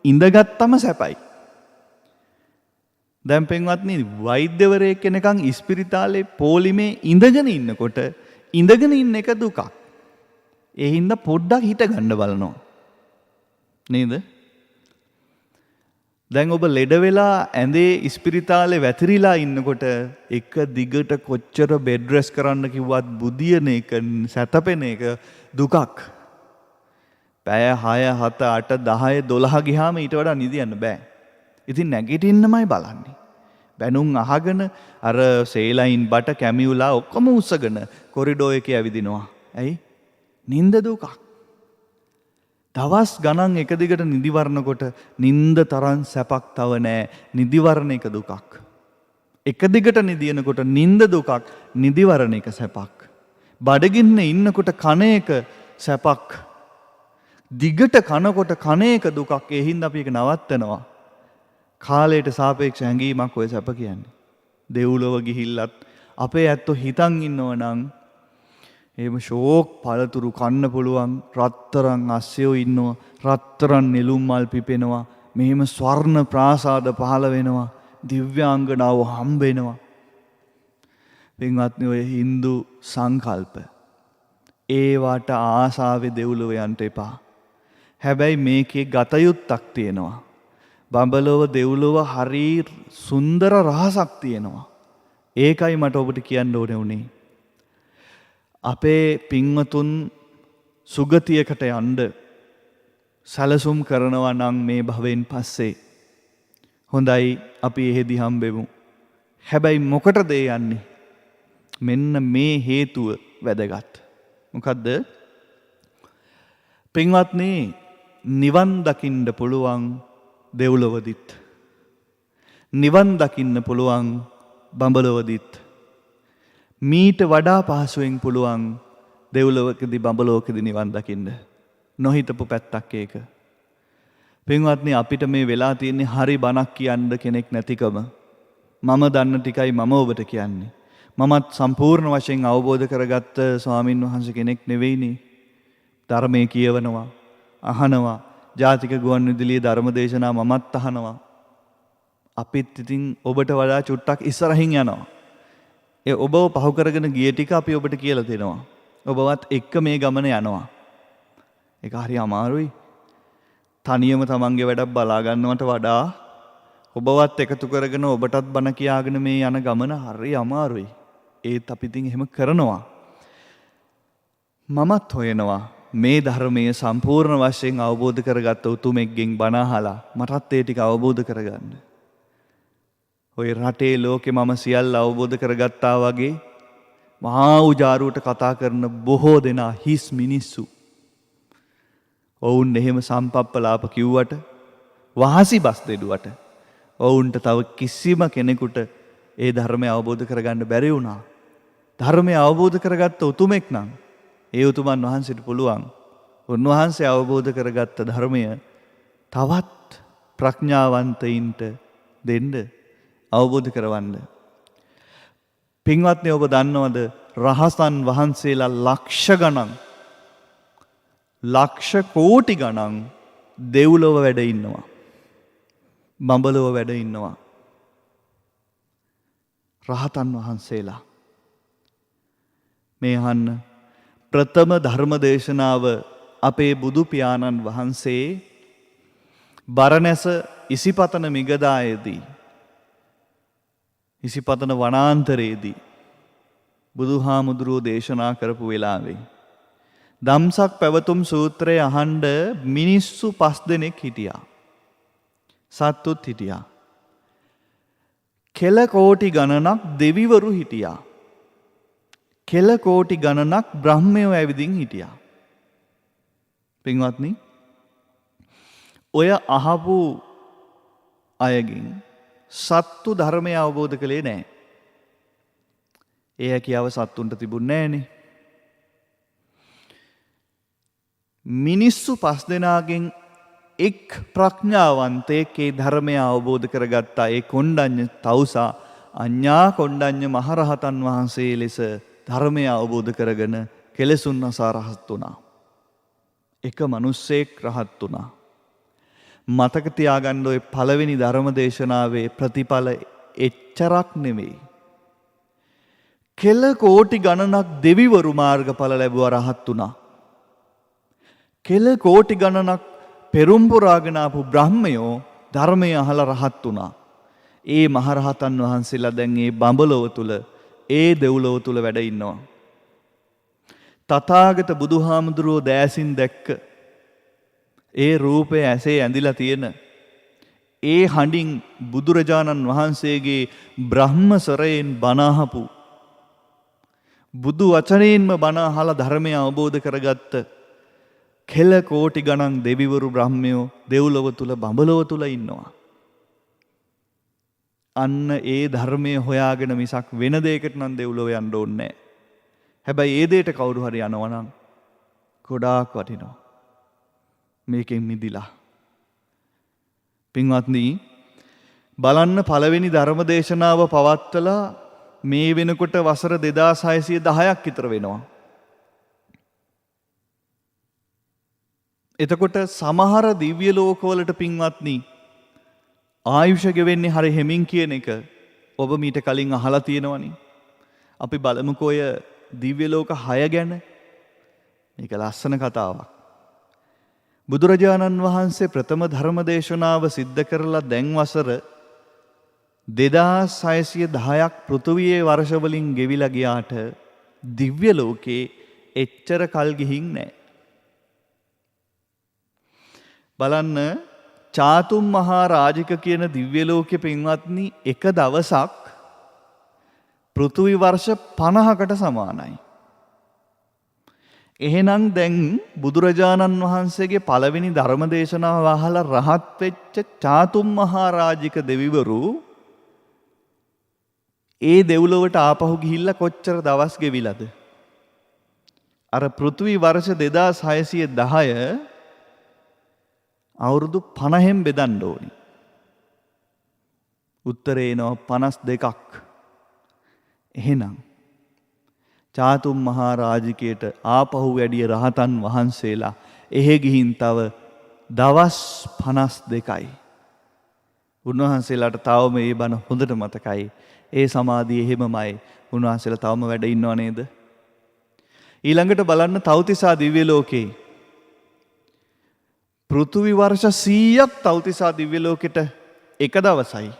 ඉඳගත්තම සැපයි. දැන් පින්වත්නි වෛද්‍යවරයෙක් කෙනකන් ඉස්පිරිතාලේ පොලිමේ ඉඳගෙන ඉන්නකොට ඉඳගෙන ඉන්න එක දුකක්. ඒ හින්දා පොඩ්ඩක් හිට ගන්න බලනවා. නේද? දැන් ඔබ ලෙඩ වෙලා ඇඳේ ඉස්පිරිතාලේ වැතිරිලා ඉන්නකොට එක දිගට කොච්චර බෙඩ් රෙස්ට් කරන්න කිව්වත් බුදියන එක සැතපෙන එක දුකක්. පැය 6 7 8 10 12 ගියාම ඊට වඩා නිදියන්න බෑ. ඉතින් නැගිටින්නමයි බලන්නේ. බැනුම් අහගෙන අර සේලයින් බට කැමියුලා ඔක්කොම උස්සගෙන කොරිඩෝ එකේ ඇවිදිනවා. ඇයි? නිින්ද දුකක්. දවස් ගණන් එක දිගට නිදිවරනකොට නිින්ද තරම් සැපක් තව නෑ. නිදිවරණ එක දුකක්. එක දිගට නිදිනකොට නිින්ද දුකක්, නිදිවරණ එක සැපක්. බඩගින්න ඉන්නකොට කන එක සැපක්. දිගට කනකොට කන එක දුකක්. ඒ හින්දා අපි ඒක නවත්තනවා. කාලයට සාපේක්ෂ හැඟීමක් ඔය සැප කියන්නේ. දෙව්ලොව ගිහිල්ලත් අපේ ඇත්තෝ හිතන් ඉන්නව නම් එහෙම ෂෝක් පළතුරු කන්න පුළුවන්, රත්තරන් අස්සයෝ ඉන්නවා, රත්තරන් නෙළුම් මල් පිපෙනවා, මෙහෙම ස්වර්ණ ප්‍රාසාද පහළ වෙනවා, දිව්‍යාංගනාව හම්බ වෙනවා. පින්වත්නි ඔය Hindu සංකල්ප ඒවට ආසාවේ දෙව්ලොව යන්න එපා. හැබැයි මේකේ ගතයුත්තක් තියෙනවා. බඹලොව දෙව්ලොව හරි සුන්දර රහසක් තියෙනවා. ඒකයි මට ඔබට කියන්න ඕනේ උනේ. අපේ පින්වතුන් සුගතියකට යන්න සැලසුම් කරනවා නම් මේ භවෙන් පස්සේ හොඳයි අපි එහෙදි හම්බෙමු. හැබැයි මොකටද යන්නේ? මෙන්න මේ හේතුව වැදගත්. මොකද්ද? පින්වත්නි නිවන් දකින්න පුළුවන් දෙව්ලොවදිත්. නිවන් දකින්න පුළුවන් බඹලොවදිත් මීට වඩා පහසුවෙන් පුළුවන් දෙව්ලොවකදී බඹලොවකදී නිවන් දකින්න. නොහිතපු පැත්තක් ඒක. පින්වත්නි අපිට මේ වෙලා තියෙන්නේ හරි බණක් කියන්න කෙනෙක් නැතිකම. මම දන්න ටිකයි මම ඔබට කියන්නේ. මමත් සම්පූර්ණ වශයෙන් අවබෝධ කරගත්ත ස්වාමින් වහන්සේ කෙනෙක් නෙවෙයිනේ. ධර්මයේ කියවනවා, අහනවා, ජාතික ගුවන්විදුලියේ ධර්ම දේශනා මමත් අහනවා. අපිත් ඉතින් ඔබට වඩා චුට්ටක් ඉස්සරහින් යනවා. ඒ ඔබව පහු කරගෙන ගිය ටික අපි ඔබට කියලා දෙනවා. ඔබවත් එක්ක මේ ගමන යනවා. ඒක හරි අමාරුයි. තනියම තමන්ගේ වැඩක් බලා ගන්නවට වඩා ඔබවත් එකතු කරගෙන ඔබටත් බණ කියාගෙන මේ යන ගමන හරි අමාරුයි. ඒත් අපි ඉතින් එහෙම කරනවා. මමත් හොයනවා මේ ධර්මයේ සම්පූර්ණ වශයෙන් අවබෝධ කරගත්ත උතුමෙක්ගෙන් බණ අහලා මටත් ඒ ටික අවබෝධ කරගන්න. ඔය රටේ ලෝකේ මම සියල්ල අවබෝධ කරගත්තා වගේ මහා උජාරුවට කතා කරන බොහෝ දෙනා හිස් මිනිස්සු. ඔවුන් එහෙම සම්පප්පලාප කිව්වට වහසි බස් දෙඩුවට ඔවුන්ට තව කිසිම කෙනෙකුට ඒ ධර්මය අවබෝධ කරගන්න බැරි වුණා. ධර්මය අවබෝධ කරගත්ත උතුමෙක් නම් ඒ උතුමන් වහන්සේට පුළුවන් උන්වහන්සේ අවබෝධ කරගත්ත ධර්මය තවත් ප්‍රඥාවන්තයින්ට දෙන්න අවබෝධ කරවන්න. පින්වත්නි ඔබ දන්නවද රහසන් වහන්සේලා ලක්ෂ ගණන් ලක්ෂ කෝටි ගණන් දෙව්ලොව වැඩ ඉන්නවා. බඹලොව වැඩ ඉන්නවා. රහතන් වහන්සේලා මේ අහන්න ප්‍රථම ධර්ම දේශනාව අපේ බුදු පියාණන් වහන්සේ බරණැස ඉසිපතන මිගදායේදී ඉසිපතන වනාන්තරයේදී බුදුහාමුදුරුවෝ දේශනා කරපු වෙලාවේ දම්සක් පැවතුම් සූත්‍රය අහන්න මිනිස්සු 5 දෙනෙක් හිටියා. සත්තුත් හිටියා. කෙල කෝටි ගණනක් දෙවිවරු හිටියා. කෙල කෝටි ගණනක් බ්‍රහ්මයෝ ඇවිදින් හිටියා. පින්වත්නි ඔය අහපු අයගෙන් සත්තු ධර්මය අවබෝධ කළේ නැහැ. ඒ හැකියාව සත්තුන්ට තිබුණේ නැහනේ. මිනිස්සු 5 දෙනාගෙන් එක් ප්‍රඥාවන්තයෙක් ඒ ධර්මය අවබෝධ කරගත්තා. ඒ කොණ්ඩඤ්ඤ තවුසා අඤ්ඤා කොණ්ඩඤ්ඤ මහරහතන් වහන්සේ ලෙස ධර්මය අවබෝධ කරගෙන කෙලෙසුන් නසා රහත් වුණා. එක මිනිස්සෙක් රහත් වුණා. මතක තියාගන්න ඔය පළවෙනි ධර්ම දේශනාවේ ප්‍රතිඵල එච්චරක් නෙවෙයි. කෙල කෝටි ගණනක් දෙවිවරු මාර්ගඵල ලැබුවා රහත් වුණා. කෙල කෝටි ගණනක් පෙරම්පුරාගෙන ආපු බ්‍රහ්මයෝ ධර්මය අහලා රහත් වුණා. ඒ මහරහතන් වහන්සේලා දැන් මේ බඹලොව තුල ඒ දෙව්ලොව තුල වැඩ ඉන්නවා. තථාගත බුදුහාමුදුරුවෝ දෑසින් දැක්ක ඒ රූපය ඇසේ ඇඳිලා තියෙන ඒ හඬින් බුදුරජාණන් වහන්සේගේ බ්‍රහ්මසරයෙන් බණ අහපු බුදු වචනයෙන්ම බණ අහලා ධර්මය අවබෝධ කරගත්ත කෙල කෝටි ගණන් දෙවිවරු බ්‍රහ්මයෝ දෙව්ලොව තුල බඹලොව තුල ඉන්නවා. අන්න ඒ ධර්මය හොයාගෙන මිසක් වෙන දෙයකට නම් දෙව්ලොව යන්න ඕනේ නැහැ. හැබැයි ඒ දෙයට කවුරු හරි යනවා නම් ගොඩාක් වටිනවා. මේකෙන් මිදිලා. පින්වත්නි බලන්න පළවෙනි ධර්ම දේශනාව පවත්වලා මේ වෙනකොට වසර 2610ක් විතර වෙනවා. එතකොට සමහර දිව්‍ය ලෝකවලට පින්වත්නි ආයුෂ ගෙවෙන්නේ හරි හැමින් කියන එක ඔබ මීට කලින් අහලා තියෙනවනේ. අපි බලමුකෝ ඔය දිව්‍ය ලෝක 6 ගැන. මේක ලස්සන කතාවක්. බුදුරජාණන් වහන්සේ ප්‍රථම ධර්ම දේශනාව සිද්ධ කරලා දැන් වසර 2610ක් පෘථුවියේ වර්ෂ වලින් ගෙවිලා ගියාට දිව්‍ය ලෝකේ එච්චර කල් ගිහින් නැහැ. බලන්න චාතුම් මහා රාජික කියන දිව්‍ය ලෝකේ පින්වත්නි එක දවසක් පෘථුවි වර්ෂ 50කට සමානයි. එහෙනම් දැන් බුදුරජාණන් වහන්සේගේ පළවෙනි ධර්ම දේශනාව අහලා රහත් වෙච්ච චාතුම් මහා රාජික දෙවිවරු ඒ දෙව්ලොවට ආපහු ගිහිල්ලා කොච්චර දවස් ගෙවිලාද? අර පෘථිවි වර්ෂ 2610 අවුරුදු 50න් බෙදන්න ඕනි. උත්තරේ එනවා 52ක්. එහෙනම් චාතුම් මහා රාජිකයට ආපහු වැඩිය රහතන් වහන්සේලා එහෙ ගිහින් තව දවස් 52යි. උන්වහන්සේලාට තවම මේ බණ හොඳට මතකයි. ඒ සමාධිය එහෙමමයි. උන්වහන්සේලා තවම වැඩ ඉන්නව නේද? ඊළඟට බලන්න තව්තිසා දිව්‍ය ලෝකේ පෘථිවි වර්ෂ 100ක් තව්තිසා දිව්‍ය ලෝකෙට එක දවසයි.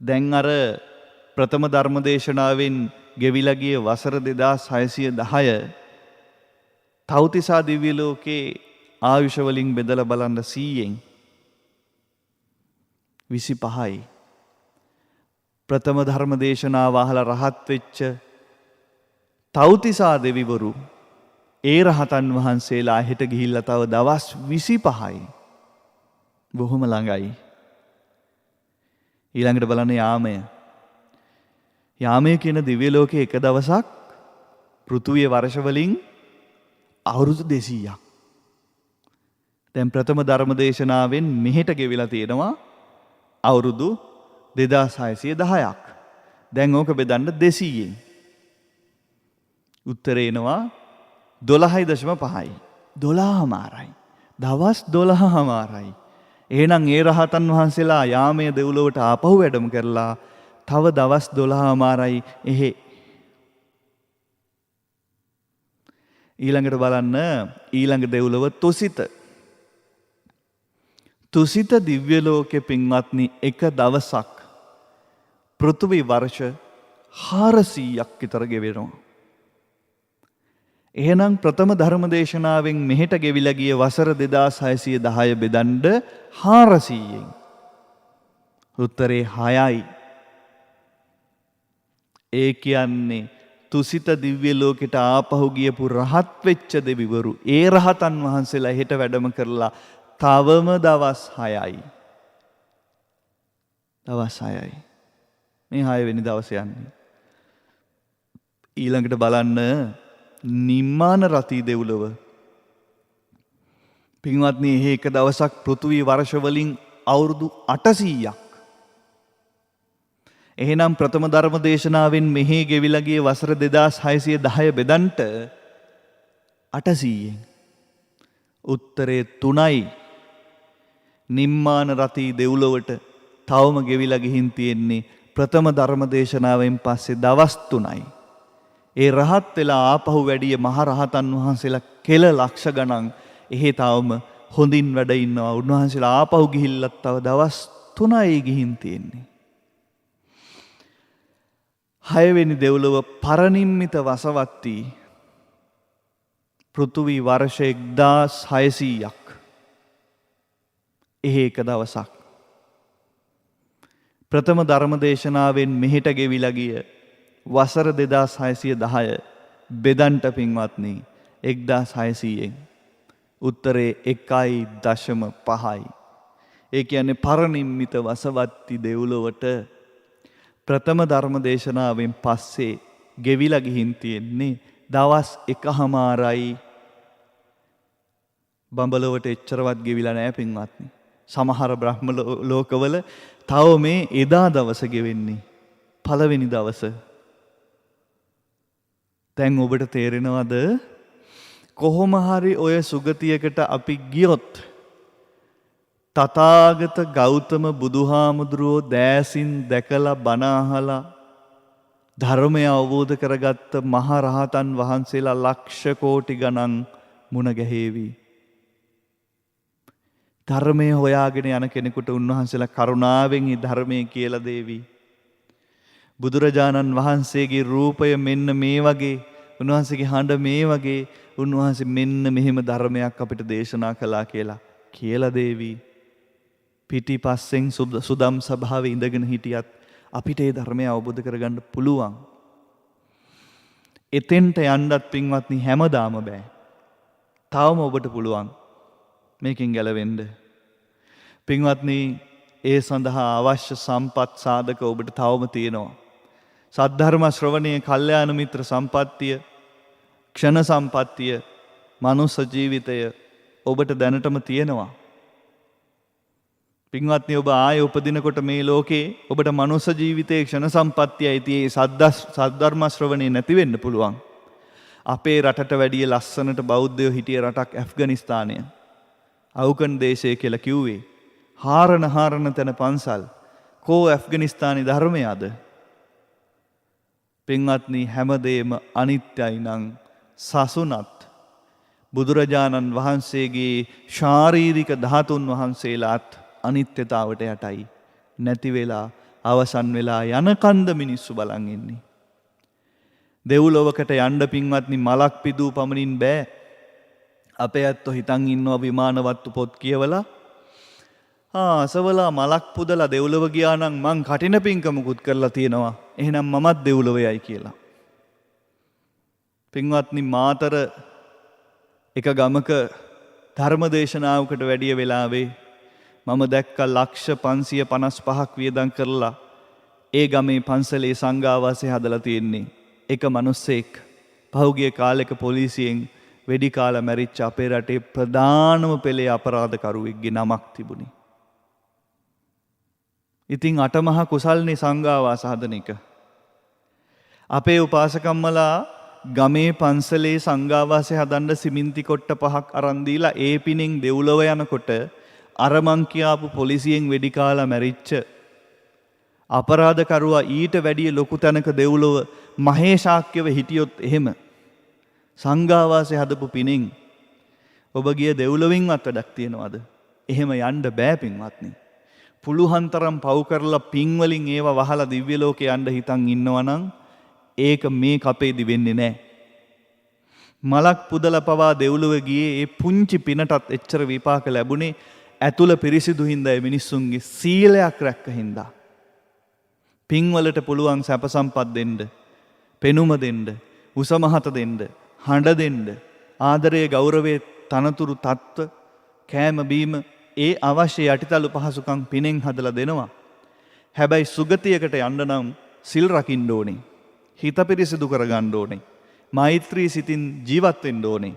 දැන් අර ප්‍රථම ධර්මදේශනාවෙන් ගෙවිලා ගිය වසර 2610 තව්තිසා දිව්‍ය ලෝකේ ආයුෂ වලින් බෙදලා බලන්න 100න් 25යි. ප්‍රථම ධර්මදේශනාව අහලා රහත් වෙච්ච තව්තිසා දෙවිවරු ඒ රහතන් වහන්සේලා හෙට ගිහිල්ලා තව දවස් 25යි. බොහොම ළඟයි. ඊළඟට බලන්න යාමය. යාමය කියන දිව්‍ය ලෝකයේ එක දවසක් පෘථුවිය වර්ෂ වලින් අවුරුදු 200ක්. දැන් ප්‍රථම ධර්මදේශනාවෙන් මෙහෙට ගෙවිලා තියෙනවා අවුරුදු 2610ක්. දැන් ඕක බෙදන්න 200න්. උත්තරේ එනවා 12.5යි. 12මාරයි. දවස් 12මාරයි. එහෙනම් ඒ රහතන් වහන්සේලා යාමයේ දෙව්ලොවට ආපහු වැඩම කරලා තව දවස් 12මාරයි එහෙ. ඊළඟට බලන්න ඊළඟ දෙව්ලොව තුසිත. තුසිත දිව්‍ය ලෝකෙ පින්වත්නි එක දවසක් පෘථිවි වර්ෂ 400ක් විතර ගෙවෙනවා. එහෙනම් ප්‍රථම ධර්මදේශනාවෙන් මෙහෙට ගෙවිලා ගිය වසර 2610 බෙදන්න 400න්. උත්තරේ 6යි. ඒ කියන්නේ තුසිත දිව්‍ය ලෝකෙට ආපහු ගියපු රහත් වෙච්ච දෙවිවරු ඒ රහතන් වහන්සේලා හෙට වැඩම කරලා තවම දවස් 6යි. දවස් 6යි. මේ 6 වෙනි දවසේ යන්නේ. ඊළඟට බලන්න නිම්මාන රතී දෙව්ලොව. පින්වත්නි එහෙ එක දවසක් පෘථිවි වර්ෂ වලින් අවුරුදු 800ක්. එහෙනම් ප්‍රථම ධර්ම දේශනාවෙන් මෙහි ගෙවිලා ගිය වසර 2610 බෙදන්ට 800න්. උත්තරේ 3යි. නිම්මාන රතී දෙව්ලොවට තවම ගෙවිලා ගිහින් තියෙන්නේ ප්‍රථම ධර්ම දේශනාවෙන් පස්සේ දවස් 3යි. ඒ රහත් වෙලා ආපහු වැඩිය මහ රහතන් වහන්සේලා කෙල ලක්ෂ ගණන් එහෙ තවම හොඳින් වැඩ ඉන්නවා. උන්වහන්සේලා ආපහු ගිහිල්ලත් තව දවස් 3යි ගිහින් තියෙන්නේ. 6 වෙනි දෙව්ලොව පරනිම්මිත වසවත්ති. පෘථිවි වර්ෂ 1600ක්. එහෙ එක දවසක්. ප්‍රථම ධර්ම දේශනාවෙන් මෙහෙට ගෙවිලා ගිය වසර 2610 බෙදන්ට පින්වත්නි 1600න්. උත්තරේ 1.5යි. ඒ කියන්නේ පරනිම්මිත වසවත්ති දෙව්ලොවට ප්‍රථම ධර්ම දේශනාවෙන් පස්සේ ගෙවිලා ගිහින් තියෙන්නේ දවස් 1මාරයි. බඹලොවට එච්චරවත් ගෙවිලා නැහැ පින්වත්නි. සමහර බ්‍රහ්ම ලෝකවල තව මේ එදා දවස ගෙවෙන්නේ පළවෙනි දවස. දැන් ඔබට තේරෙනවද කොහොම හරි ඔය සුගතියකට අපි ගියොත් තථාගත ගෞතම බුදුහාමුදුරුවෝ දෑසින් දැකලා බණ අහලා ධර්මය අවබෝධ කරගත්ත මහ රහතන් වහන්සේලා ලක්ෂ කෝටි ගණන් මුණ ගැහෙවි. ධර්මය හොයාගෙන යන කෙනෙකුට උන්වහන්සේලා කරුණාවෙන් මේ ධර්මය කියලා දේවි. බුදුරජාණන් වහන්සේගේ රූපය මෙන්න මේ වගේ, උන්වහන්සේගේ හඬ මේ වගේ, උන්වහන්සේ මෙන්න මෙහෙම ධර්මයක් අපිට දේශනා කළා කියලා දේවි. පිටිපස්සෙන් සුදම් සභාවේ ඉඳගෙන හිටියත් අපිට ඒ ධර්මය අවබෝධ කරගන්න පුළුවන්. එතෙන්ට යන්නත් පින්වත්නි හැමදාම බෑ. තවම ඔබට පුළුවන් මේකෙන් ගැලවෙන්න. පින්වත්නි ඒ සඳහා අවශ්‍ය සම්පත් සාධක ඔබට තවම තියෙනවා. සද්ධර්ම ශ්‍රවණය, කල්යාණ මිත්‍ර සම්පත්තිය, ක්ෂණ සම්පත්තිය, මනුස්ස ජීවිතය ඔබට දැනටම තියෙනවා. පින්වත්නි, ඔබ ආයේ උපදිනකොට මේ ලෝකේ ඔබට මනුස්ස ජීවිතයේ ක්ෂණ සම්පත්තියයි තියේ සද්ධර්ම ශ්‍රවණේ නැති වෙන්න පුළුවන්. අපේ රටට වැඩිය ලස්සනට බෞද්ධයෝ හිටිය රටක් ඇෆ්ගනිස්තානය. අවුකන් දේශය කියලා කිව්වේ. හාරන තැන පන්සල්. කෝ ඇෆ්ගනිස්තානි ධර්මය අද? පින්වත්නි, හැමදේම අනිත්‍යයි නම් සසුනත් බුදුරජාණන් වහන්සේගේ ශාරීරික ධාතුන් වහන්සේලාත් අනිත්‍යතාවට යටයි. නැති වෙලා අවසන් වෙලා යන කන්ද මිනිස්සු බලන් ඉන්නේ. දෙව්ලොවකට යන්න පින්වත්නි මලක් පිදූ පමණින් බෑ. අපේ ඇත්තෝ හිතන් ඉන්නවා විමානවත්තු පොත් කියවලා අසවලා මලක් පුදලා දෙව්ලොව ගියා නම් මං කටින පින්කමකුත් කරලා තියෙනවා. එහෙනම් මමත් දෙව්ලොව යයි කියලා. පින්වත්නි, මාතර එක ගමක ධර්මදේශනාවකට වැඩිය වෙලාවේ මම දැක්ක ලක්ෂ 555ක් වියදම් කරලා ඒ ගමේ පන්සලේ සංඝාවාසය හදලා තියෙන්නේ. එක මිනිස්සෙක් පහුගිය කාලෙක පොලිසියෙන් වෙඩි කාලා මැරිච්ච අපේ රටේ ප්‍රධානම පෙළේ අපරාධකරුවෙක්ගේ නමක් තිබුණේ. ඉතින් අටමහා කුසල්නේ සංඝාවාස හදන එක. අපේ උපාසකම්මලා ගමේ පන්සලේ සංඝාවාසය හදන්න සිමෙන්ති කොට්ට 5ක් අරන් දීලා ඒ පිණින් දෙව්ලොව යනකොට අර මං කියාපු පොලිසියෙන් වෙඩි කාලා මැරිච්ච අපරාධකරුවා ඊට වැඩිය ලොකු තැනක දෙව්ලොව මහේශාක්‍යව හිටියොත් එහෙම සංඝාවාසය හදපු පිණින් ඔබ ගිය දෙව්ලොවින්වත් වැඩක් තියනවද? එහෙම යන්න බෑ පින්වත්නි. පුළුවන් තරම් පව් කරලා පින් වලින් ඒව වහලා දිව්‍ය ලෝකේ යන්න හිතන් ඉන්නවනම් ඒක මේ කපේදි වෙන්නේ නැහැ. මලක් පුදලා පවා දෙව්ලොව ගියේ ඒ පුංචි පිනටත් එච්චර විපාක ලැබුණේ ඇතුළ පිරිසිදු හින්දා ඒ මිනිස්සුන්ගේ සීලයක් රැක්ක හින්දා. පින් වලට පුළුවන් සැප සම්පත් දෙන්න, පෙනුම දෙන්න, උසමහත දෙන්න, හඬ දෙන්න, ආදරය, ගෞරවයේ තනතුරු තත්ත්ව, කෑම බීම ඒ අවශ්‍ය යටිතලු පහසුකම් පිනෙන් හදලා දෙනවා. හැබැයි සුගතියකට යන්න නම් සිල් රකින්න ඕනේ. හිත පිරිසිදු කරගන්න ඕනේ. මෛත්‍රී සිතින් ජීවත් වෙන්න ඕනේ.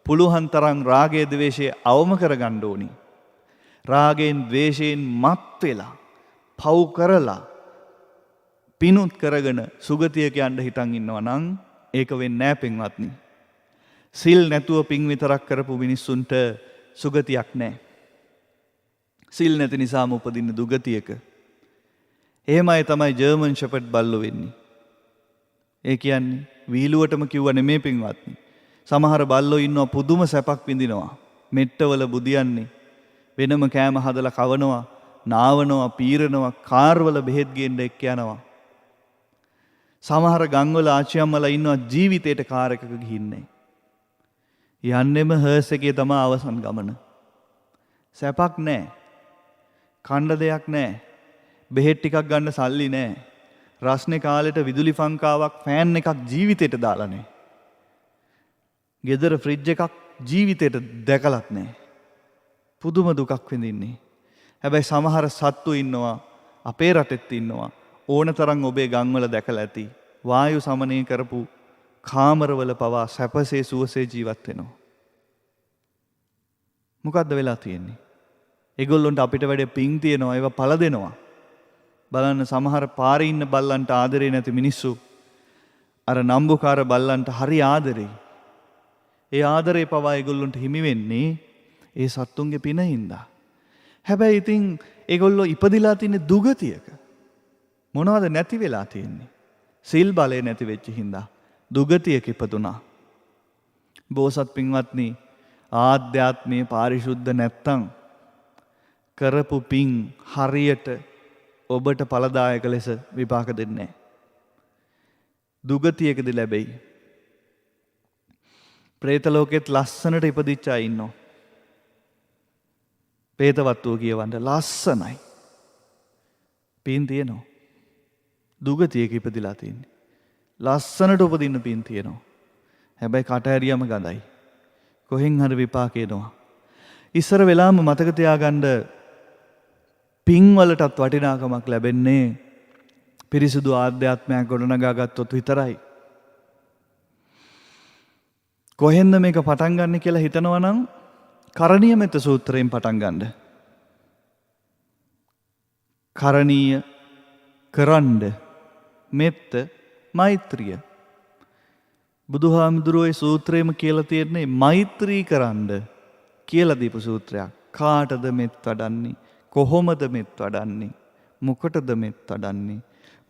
පුළුවන් තරම් රාගය, ද්වේෂය අවම කරගන්න ඕනේ. රාගයෙන්, ද්වේෂයෙන් මත් වෙලා, පව් කරලා, පිනුත් කරගෙන සුගතියක යන්න හිතන් ඉන්නවා නම් ඒක වෙන්නේ නැහැ පින්වත්නි. සිල් නැතුව පින් විතරක් කරපු මිනිස්සුන්ට සුගතියක් නැහැ. සිල් නැති නිසාම උපදින්න දුගතියක. එහෙමයි තමයි ජර්මන් ෂෙපර්ඩ් බල්ලෝ වෙන්නේ. ඒ කියන්නේ වීලුවටම කිව්ව නෙමේ පින්වත්නි. සමහර බල්ලෝ ඉන්නවා පුදුම සැපක් විඳිනවා. මෙට්ටවල බුදියන්නේ. වෙනම කෑම හදලා කවනවා, නාවනවා, පීරනවා, කාර්වල බෙහෙත් ගේන්න එක්ක යනවා. සමහර ගම්වල ආච්චියම්මලා ඉන්නවා ජීවිතේට කාර් එකක ගිහින්නේ. යන්නෙම හර්ස් එකේ තමයි අවසන් ගමන. සැපක් නැහැ. කණ්ඩ දෙයක් නැහැ. බෙහෙත් ටිකක් ගන්න සල්ලි නැහැ. රස්නේ කාලෙට විදුලි පංකාවක්, ෆෑන් එකක් ජීවිතේට දාලා නැහැ. ගෙදර ෆ්‍රිජ් එකක් ජීවිතේට දැකලත් නැහැ. පුදුම දුකක් විඳින්නේ. හැබැයි සමහර සත්තු ඉන්නවා, අපේ රටෙත් ඉන්නවා, ඕන තරම් ඔබේ ගම්වල දැකලා ඇති. වායු සමනය කරපු කාමරවල පවා සැපසේ සුවසේ ජීවත් වෙනවා. මොකද්ද වෙලා තියෙන්නේ? ඒගොල්ලොන්ට අපිට වැඩි පිං තියෙනවා, ඒවා පළ දෙනවා. බලන්න, සමහර පාරේ ඉන්න බල්ලන්ට ආදරේ නැති මිනිස්සු අර නම්බුකාර බල්ලන්ට හරි ආදරේ. ඒ ආදරේ පවා ඒගොල්ලොන්ට හිමි වෙන්නේ ඒ සත්තුන්ගේ පින හින්දා. හැබැයි ඉතින් ඒගොල්ලෝ ඉපදිලා තියෙන දුගතියක. මොනවද නැති වෙලා තියෙන්නේ? සිල් බලය නැති වෙච්ච හින්දා දුගතියක ඉපදුනා. බෝසත් පින්වත්නි, ආධ්‍යාත්මයේ පාරිශුද්ධ නැත්තම් කරපු පින් හරියට ඔබට ඵලදායක ලෙස විපාක දෙන්නේ නැහැ. දුගතියකදී ලැබෙයි. പ്രേත ලෝකෙත් ලස්සනට ඉපදිච්ච අය ඉන්නවා. പ്രേතවත්වෝ කියවන්න ලස්සනයි. පින් තියෙනවා. දුගතියක ඉපදිලා තියෙන්නේ. ලස්සනට උපදින්න පින් තියෙනවා. හැබැයි කට ඇරියම ගඳයි. කොහෙන් හරි විපාක එනවා. ඉස්සර වෙලාම මතක තියාගන්න, පින් වලටත් වටිනාකමක් ලැබෙන්නේ පිරිසිදු ආධ්‍යාත්මයක් ගොඩනගා ගත්තොත් විතරයි. කොහෙන්ද මේක පටන් ගන්න කියලා හිතනවා නම් කරණීය මෙත්ත සූත්‍රයෙන් පටන් ගන්න. කරණීය කරන්න මෙත්ත මෛත්‍රිය. බුදුහාමුදුරුවෝ සූත්‍රයේම කියලා තියෙන්නේ මෛත්‍රී කරන්න කියලා දීපු සූත්‍රයක්. කාටද මෙත් වඩන්නේ? කොහොමද මෙත් වඩන්නේ? මොකටද මෙත් වඩන්නේ?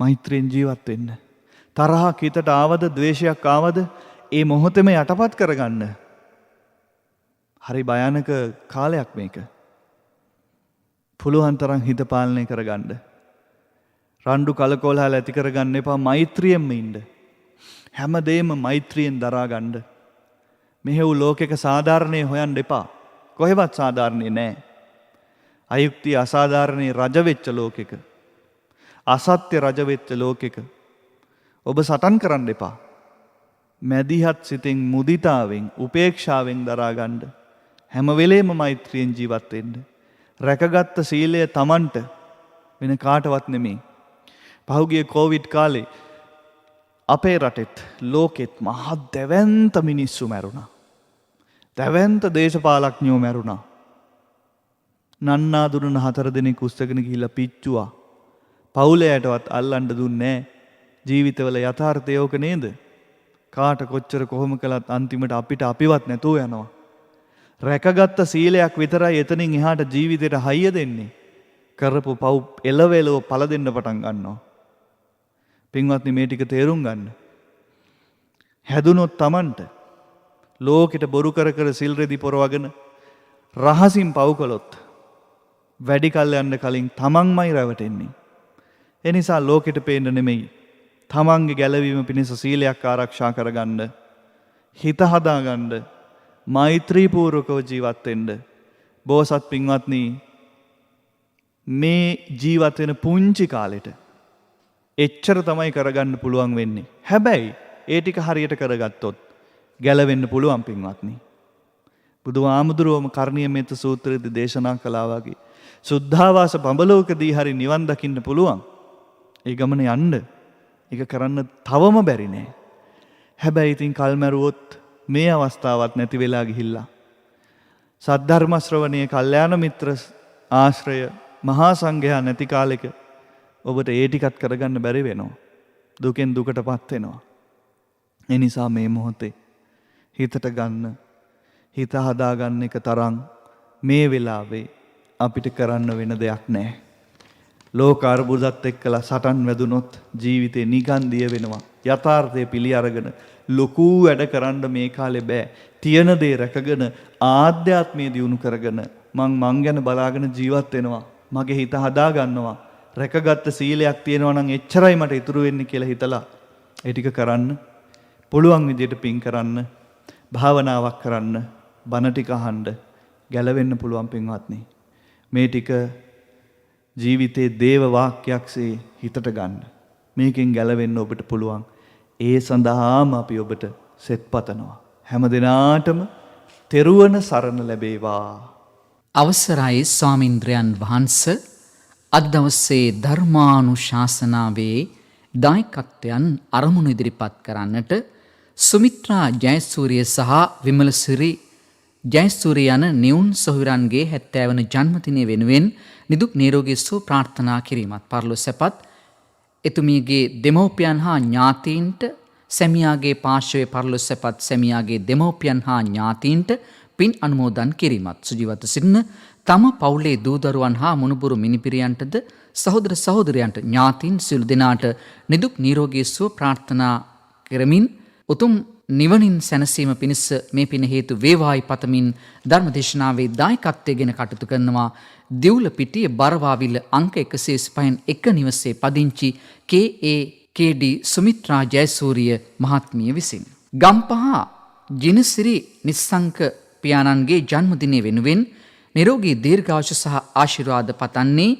මෛත්‍රියෙන් ජීවත් වෙන්න. තරහක් හිතට ආවද, ද්වේෂයක් ආවද, ඒ මොහොතේම යටපත් කරගන්න. හරි භයානක කාලයක් මේක. පුළුවන් තරම් හිත පාලනය කරගන්න. රණ්ඩු කලකෝලහල ඇති කරගන්න එපා. මෛත්‍රියෙන්ම ඉන්න. හැමදේම මෛත්‍රියෙන් දරා ගන්න. මෙහෙව් ලෝකෙක සාධාරණේ හොයන්න එපා. කොහෙවත් සාධාරණේ නැහැ. අයුක්තිය අසාධාරණේ රජ වෙච්ච ලෝකෙක. අසත්‍ය රජ වෙච්ච ලෝකෙක. ඔබ සටන් කරන්න එපා. මැදිහත් සිතින් මුදිතාවෙන් උපේක්ෂාවෙන් දරා ගන්න. හැම වෙලේම මෛත්‍රියෙන් ජීවත් වෙන්න. රැකගත්ත සීලය Tamanට වෙන කාටවත් නෙමෙයි. පහුගිය කොවිඩ් කාලේ අපේ රටෙත් ලෝකෙත් මහා දැවැන්ත මිනිස්සු මැරුණා. දැවැන්ත දේශපාලඥයෝ මැරුණා. නන්නාඳුනන 4 දෙනෙක් උස්සගෙන ගිහිල්ලා පිච්චුවා. පවුලයටවත් අල්ලන්න දුන්නේ නැහැ. ජීවිතවල යථාර්ථය ඕක නේද? කාට කොච්චර කොහොම කළත් අන්තිමට අපිට අපිවත් නැතුව යනවා. රැකගත්ත සීලයක් විතරයි එතනින් එහාට ජීවිතේට හයිය දෙන්නේ. කරපු පව් එලවෙලව පළ දෙන්න පටන් ගන්නවා. පින්වත්නි මේ ටික තේරුම් ගන්න. හැදුනොත් Tamanට ලෝකෙට බොරු කර කර සිල් රෙදි පොරවගෙන රහසින් පව් කළොත් වැඩි කල් යන්න කලින් Tamanමයි රැවටෙන්නේ. ඒ නිසා ලෝකෙට පේන්න නෙමෙයි. තමන්ගේ ගැලවීම පිණිස සීලයක් ආරක්ෂා කරගන්න, හිත හදාගන්න, මෛත්‍රීපූර්වකව ජීවත් වෙන්න. බෝසත් පින්වත්නි මේ ජීවත් වෙන පුංචි කාලෙට එච්චර තමයි කරගන්න පුළුවන් වෙන්නේ. හැබැයි ඒ ටික හරියට කරගත්තොත් ගැලවෙන්න පුළුවන් පින්වත්නි. බුදුහාමුදුරුවෝම කරණීය මෙත්ත සූත්‍රයේදී දේශනා කළා වගේ සුද්ධාවාස බඹලෝකදී හරි නිවන් දකින්න පුළුවන්. ඒ ගමන යන්න. ඒක කරන්න තවම බැරි නෑ. හැබැයි ඉතින් කල්මැරුවොත් මේ අවස්ථාවක් නැති වෙලා ගිහිල්ලා සද්ධර්ම ශ්‍රවණයේ කල්යාණ මිත්‍ර ආශ්‍රය මහා සංඝයා නැති කාලෙක ඔබට ඒ ටිකත් කරගන්න බැරි වෙනවා. දුකෙන් දුකටපත් වෙනවා. ඒ නිසා මේ මොහොතේ හිතට ගන්න, හිත හදාගන්න එක තරම් මේ වෙලාවේ අපිට කරන්න වෙන දෙයක් නැහැ. ලෝක අර්බුදත් එක්කලා සටන් වැදුනොත් ජීවිතේ නිගන්දිය වෙනවා. යථාර්ථය පිළි අරගෙන ලොකු වැඩ කරන්න මේ කාලේ බෑ. තියෙන දේ රැකගෙන ආධ්‍යාත්මය දියුණු කරගෙන මං ගැන බලාගෙන ජීවත් වෙනවා. මගේ හිත හදා ගන්නවා. රැකගත්ත සීලයක් තියෙනවා නම් එච්චරයි මට ඉතුරු වෙන්නේ කියලා හිතලා ඒ ටික කරන්න. පුළුවන් විදියට පින් කරන්න, භාවනාවක් කරන්න, බණ ටික අහන්න, ගැලවෙන්න පුළුවන් පින්වත්නි. මේ ටික ජීවිතේ දේව වාක්‍යයක්සේ හිතට ගන්න. මේකෙන් ගැලවෙන්න ඔබට පුළුවන්. ඒ සඳහාම අපි ඔබට සෙත් පතනවා. හැම දිනාටම තෙරුවන් සරණ ලැබේවා. අවසරයි ස්වාමින්ද්‍රයන් වහන්සේ, අද දවසේ ධර්මානුශාසනාවේ දායකත්වයන් අරමුණු ඉදිරිපත් කරන්නට සුමිත්‍රා ජයසූරිය සහ විමලසිරි ජයසූරිය යන නිවුන් සොහොයුරන්ගේ 70 වන ජන්මදිනය වෙනුවෙන් නිදුක් නිරෝගී සුව ප්‍රාර්ථනා කිරීමත් පරලොස්සපත් එතුමියගේ දෙමව්පියන් හා ඥාතීන්ට, සැමියාගේ පාර්ශවයේ පරලොස්සපත් සැමියාගේ දෙමව්පියන් හා ඥාතීන්ට පින් අනුමෝදන් කිරීමත්, සුජීවත සිටින තම පවුලේ දූදරුවන් හා මුණුබුරු මිනිපිරියන්ටද සහෝදර සහෝදරයන්ට ඥාතීන් සියලු දෙනාට නිදුක් නිරෝගී සුව ප්‍රාර්ථනා කරමින් උතුම් නිවනින් සැනසීම පිණිස මේ පින හේතු වේවායි පතමින් ධර්මදේශනාවේ දායකත්වයෙන් කටයුතු කරනවා දිවුලපිටිය බරවාවිල අංක 105 නිවසේ පදිංචි KD සුමිත්‍රා ජයසූරිය මහත්මිය විසින්. ගම්පහ ජිනසිරි නිස්සංක පියාණන්ගේ ජන්මදිනය වෙනුවෙන් නිරෝගී දීර්ඝායුෂ සහ ආශිර්වාද පතන්නේ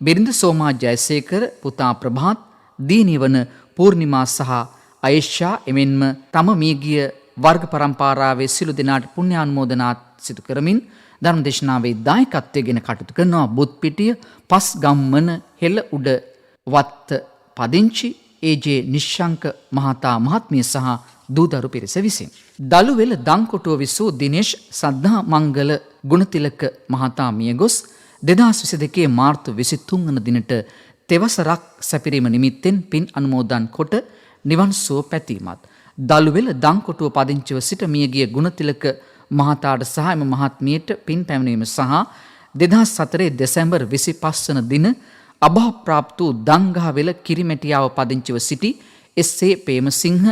බිරිඳ සෝමා ජයසේකර, පුතා ප්‍රභාත්, දීනිය වන පූර්ණිමා සහ අයේෂා, එමෙන්ම තම මියගිය වර්ග පරම්පරාවේ සිළු දෙනාට පුණ්‍යානුමෝදනා සිදු කරමින් ධර්මදේශනාවේ දායකත්වයෙන් කටයුතු කරනවා බුත්පිටිය පස් ගම්මන හෙළ උඩ වත්ත පදිංචි ඒ.ජේ. නිශ්ශංක මහතා මහත්මිය සහ දූදරු පිරිස විසින්. දළුවෙල දංකොටුව විසූ දිනේෂ් සද්ධා මංගල ගුණතිලක මහතා මියගොස් 2022 මාර්තු 23 වන දිනට තෙවසරක් සැපිරීම නිමිත්තෙන් පින් අනුමෝදන් කොට නිවන් සුව පැතීමත්. දළුවෙල දංකොටුව පදිංචිව සිට මියගිය ගුණතිලක මහතාට සහ එම මහත්මියට පින් පැමිණීම සහ 2004 දෙසැම්බර් 25 වන දින අභාවප්‍රාප්ත වූ දංගහවෙල කිරිමැටියාව පදිංචිව සිටි එස්.ඒ. ප්‍රේමසිංහ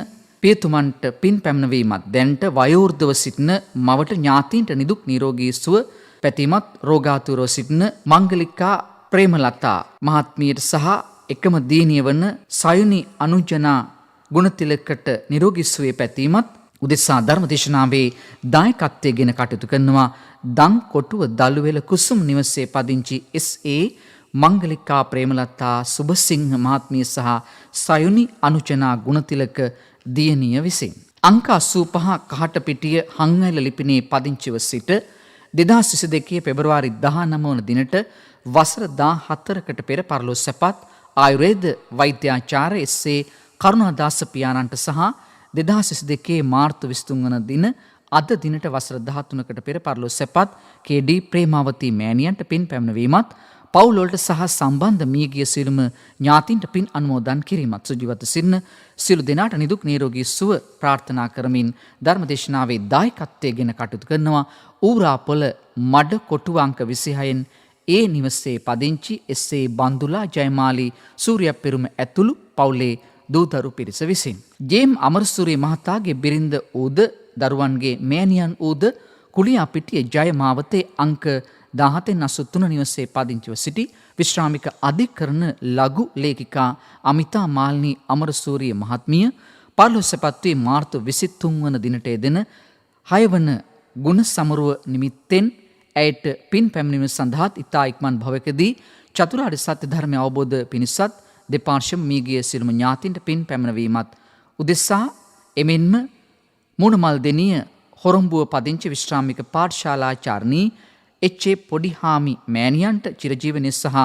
පියතුමන්ට පින් පැමිණවීමත් දැනට වයෝවෘද්ධව සිටින මවට ඥාතීන්ට නිදුක් නිරෝගී සුව පැතීමත් රෝගාතුරව සිටින මංගලිකා ප්‍රේමලතා මහත්මියට සහ එකම දියණිය වන සයුනි අනුජනා ගුණතිලකට නිරෝගී සුවය පැතීමත් උදෙසා ධර්මදේශනාවේ දායකත්වයෙන් කටයුතු කරනවා දන් කොටුව දළුවෙල කුසුම් නිවසේ පදිංචි එස්.ඒ. මංගලිකා ප්‍රේමලතා සුබසිංහ මහත්මිය සහ සයුනි අනුජනා ගුණතිලක දියණිය විසින්. අංක 85 කහටපිටිය හංගයිල ලිපිනේ පදිංචිව සිට 2022 පෙබරවාරි 19 වන දිනට වසර 14කට පෙර පරලොව සැපත් ආයුර්වේද වෛද්‍යාචාර්ය එස්.ඒ. කරුණාදාස පියාණන්ට සහ 2022 මාර්තු 23 වන දින අද දිනට වසර 13කට පෙර පරලොව සැපත් කේ.ඩී. ප්‍රේමාවතී මෑණියන්ට පින් පැමිණවීමත් පවුල් වලට සහ සම්බන්ධ මියගිය සියලුම ඥාතීන්ට පින් අනුමෝදන් කිරීමත් සුජීවත සිටින සියලු දෙනාට නිදුක් නිරෝගී සුව ප්‍රාර්ථනා කරමින් ධර්මදේශනාවේ දායකත්වයෙන් කටයුතු කරනවා ඌරාපොළ මඩ කොටුව අංක 26න් ඒ නිවසේ පදිංචි එස්.ඒ. බන්දුලා ජයමාලි සූර්යපෙරුම ඇතුළු පවුලේ දූදරු පිරිස විසින්. ජේම් අමරසූරිය මහතාගේ බිරිඳ ඌද දරුවන්ගේ මෑණියන් ඌද කුලියාපිටිය ජයමාවතේ අංක 1783 නිවසේ පදිංචිව සිටි විශ්‍රාමික අධිකරණ ලඝු ලේඛිකා අමිතා මාල්නී අමරසූරිය මහත්මිය පරලොව සැපත් වී මාර්තු 23 වන දිනට යෙදෙන 6 වන ගුණ සමරුව නිමිත්තෙන් ඇයට පින් පැමිණීම සඳහා ඉතා ඉක්මන් භවයකදී චතුරාර්ය සත්‍ය ධර්මය අවබෝධ පිණිසත් දෙපාර්ශ්වම මියගිය සියලුම ඥාතීන්ට පින් පැමිණවීමත් උදෙසා එමෙන්ම මුණමල් දෙනිය හොරඹුව පදිංචි විශ්‍රාමික පාඨශාලාචාර්ණී එච්.ඒ. පොඩිහාමි මෑණියන්ට චිරජීවනයේ සහ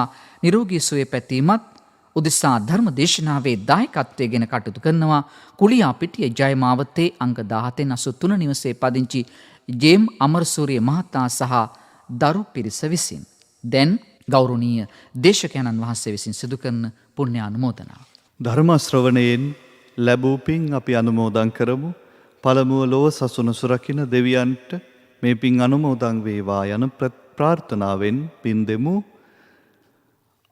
නිරෝගී සුවය පැතීමත් උදෙසා ධර්ම දේශනාවේ දායකත්වයෙන් කටයුතු කරනවා කුලියාපිටිය ජයමාවතේ අංක 1783 නිවසේ පදිංචි ජේම් අමරසූරිය මහතා සහ දරු පිරිස විසින්. දැන් ගෞරවනීය දේශකයන්න් වහන්සේ විසින් සිදු කරන පුණ්‍ය අනුමෝදනාව. ධර්ම ශ්‍රවණයෙන් ලැබූ පින් අපි අනුමෝදන් කරමු. පළමුව ලොව සසුන සුරකින්න දෙවියන්ට මේ පින් අනුමෝදන් වේවා යන ප්‍රාර්ථනාවෙන් පින් දෙමු.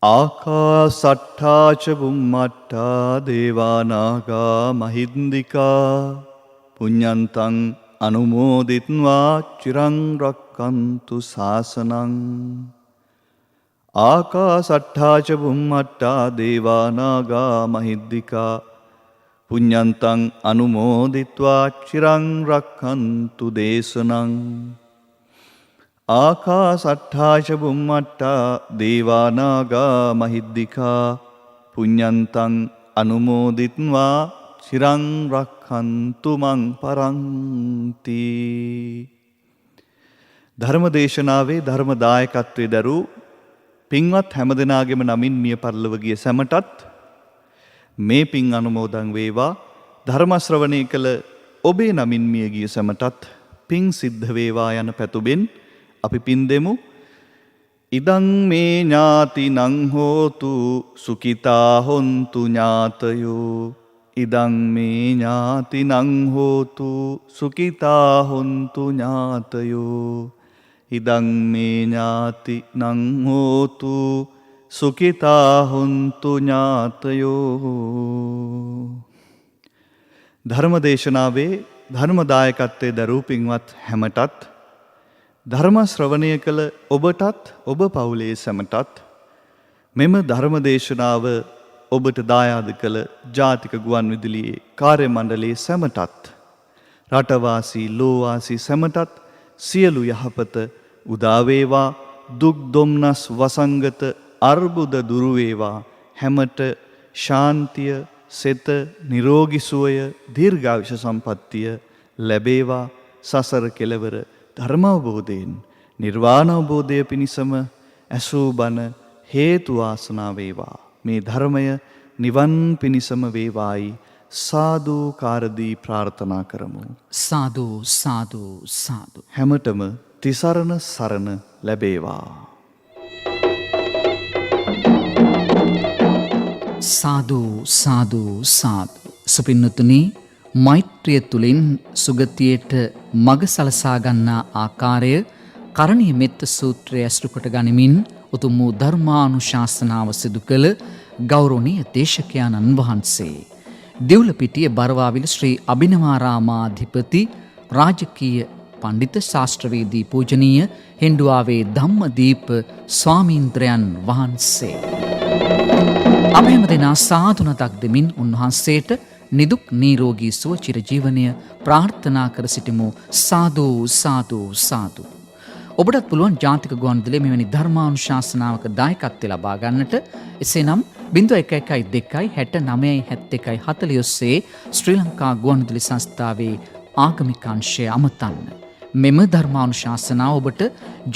ආකාසට්ඨා ච බුම්මට්ඨා දේවා නාග මහින්దికා පුඤ්ඤන්තං අනුමෝදිත්වා චිරං රක්칸තු ශාසනං. ආකාසට්ඨා ච බුම්මට්ඨා දේවා නාග මහින්దికා පුඤ්ඤන්තං අනුමෝදිත්වා චිරං රක්칸තු දේශනං. ආකාසට්ඨා ච බුම්මට්ඨා දේවා නාග මහින්దికා පුඤ්ඤන්තං අනුමෝදිත්වා චිරං රක්칸තු මං පරන්ති. ධර්මදේශනාවේ ධර්ම දායකත්වයේ දරූ පින්වත් හැමදෙනාගේම නමින් මිය පරලොව ගිය සැමටත් මේ පින් අනුමෝදන් වේවා. ධර්ම ශ්‍රවණය කළ ඔබේ නමින් මිය ගිය සැමටත් පින් සිද්ධ වේවා යන පැතුමෙන් අපි පින් දෙමු. ඉදං මේ ඥාතිනං හෝතු සුඛිතා හොන්තු ඥාතයෝ. ඉදං මේ ඥාතිනං හෝතු සුඛිතා හොන්තු ඥාතයෝ. ඉදං මේ ඥාතිනං හෝතු සුඛිතා හොන්තු ඥාතයෝ. ධර්මදේශනාවේ ධර්මදායකත්වයේ දරූ පින්වත් හැමටත් ධර්ම ශ්‍රවණය කළ ඔබටත් ඔබ පවුලේ සැමටත් මෙම ධර්මදේශනාව ඔබට දායාද කළ ජාතික ගුවන් විදුලියේ කාර්ය මණ්ඩලයේ සැමටත් රටවාසී ලෝවාසී සැමටත් සියලු යහපත උදා වේවා. දුක් දුම්නස් වසංගත අර්බුද දුරු වේවා. හැමට ශාන්තිය සෙත නිරෝගී සුවය දීර්ඝායුෂ සම්පන්නිය ලැබේවා. සසර කෙලවර ධර්මාවබෝධයෙන් නිර්වාණ අවබෝධය පිණිසම ඇසූ බණ හේතු වාසනා වේවා. මේ ධර්මය නිවන් පිණිසම වේවායි සාදූකාරදී ප්‍රාර්ථනා කරමු. සාදු සාදු සාදු. හැමටම තිසරණ සරණ ලැබේවා. සාදු සාදු සාදු. සුපින්නතුනි, මෛත්‍රිය තුලින් සුගතියට මඟ සලසා ගන්නා ආකාරය කරණීය මෙත්ත සූත්‍රය ඇසුරු කොට ගනිමින් උතුම් වූ ධර්මානුශාසනාව සිදු කළ ගෞරවනීය දේශකයාණන් වහන්සේ දෙව්ලපිටිය බරවාවිල ශ්‍රී අභිනවාරාමාධිපති රාජකීය පණ්ඩිත ශාස්ත්‍රවේදී පූජනීය හෙන්ඩුවාවේ ධම්මදීප ස්වාමීන්ද්‍රයන් වහන්සේ. අප හැම දෙනා සාදුනතක් දෙමින් උන්වහන්සේට නිදුක් නිරෝගී සුව චිරජීවනය ප්‍රාර්ථනා කර සිටිමු. සාදු සාදු සාදු. ඔබටත් පුළුවන් ජාතික ගුවන්විදුලියේ මෙවැනි ධර්මානුශාසනාවක දායකත්වය ලබා ගන්නට. එසේනම් 0112697140 ශ්‍රී ලංකා ගුවන්විදුලි සංස්ථාවේ ආගමික අංශය අමතන්න. මෙම ධර්මානුශාසනාව ඔබට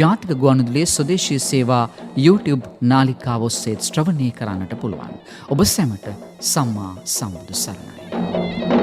ජාතික ගුවන්විදුලියේ ස්වදේශීය සේවා YouTube නාලිකාව ඔස්සේ ශ්‍රවණය කරන්නට පුළුවන්. ඔබ සැමට සම්මා සම්බුදු සරණයි.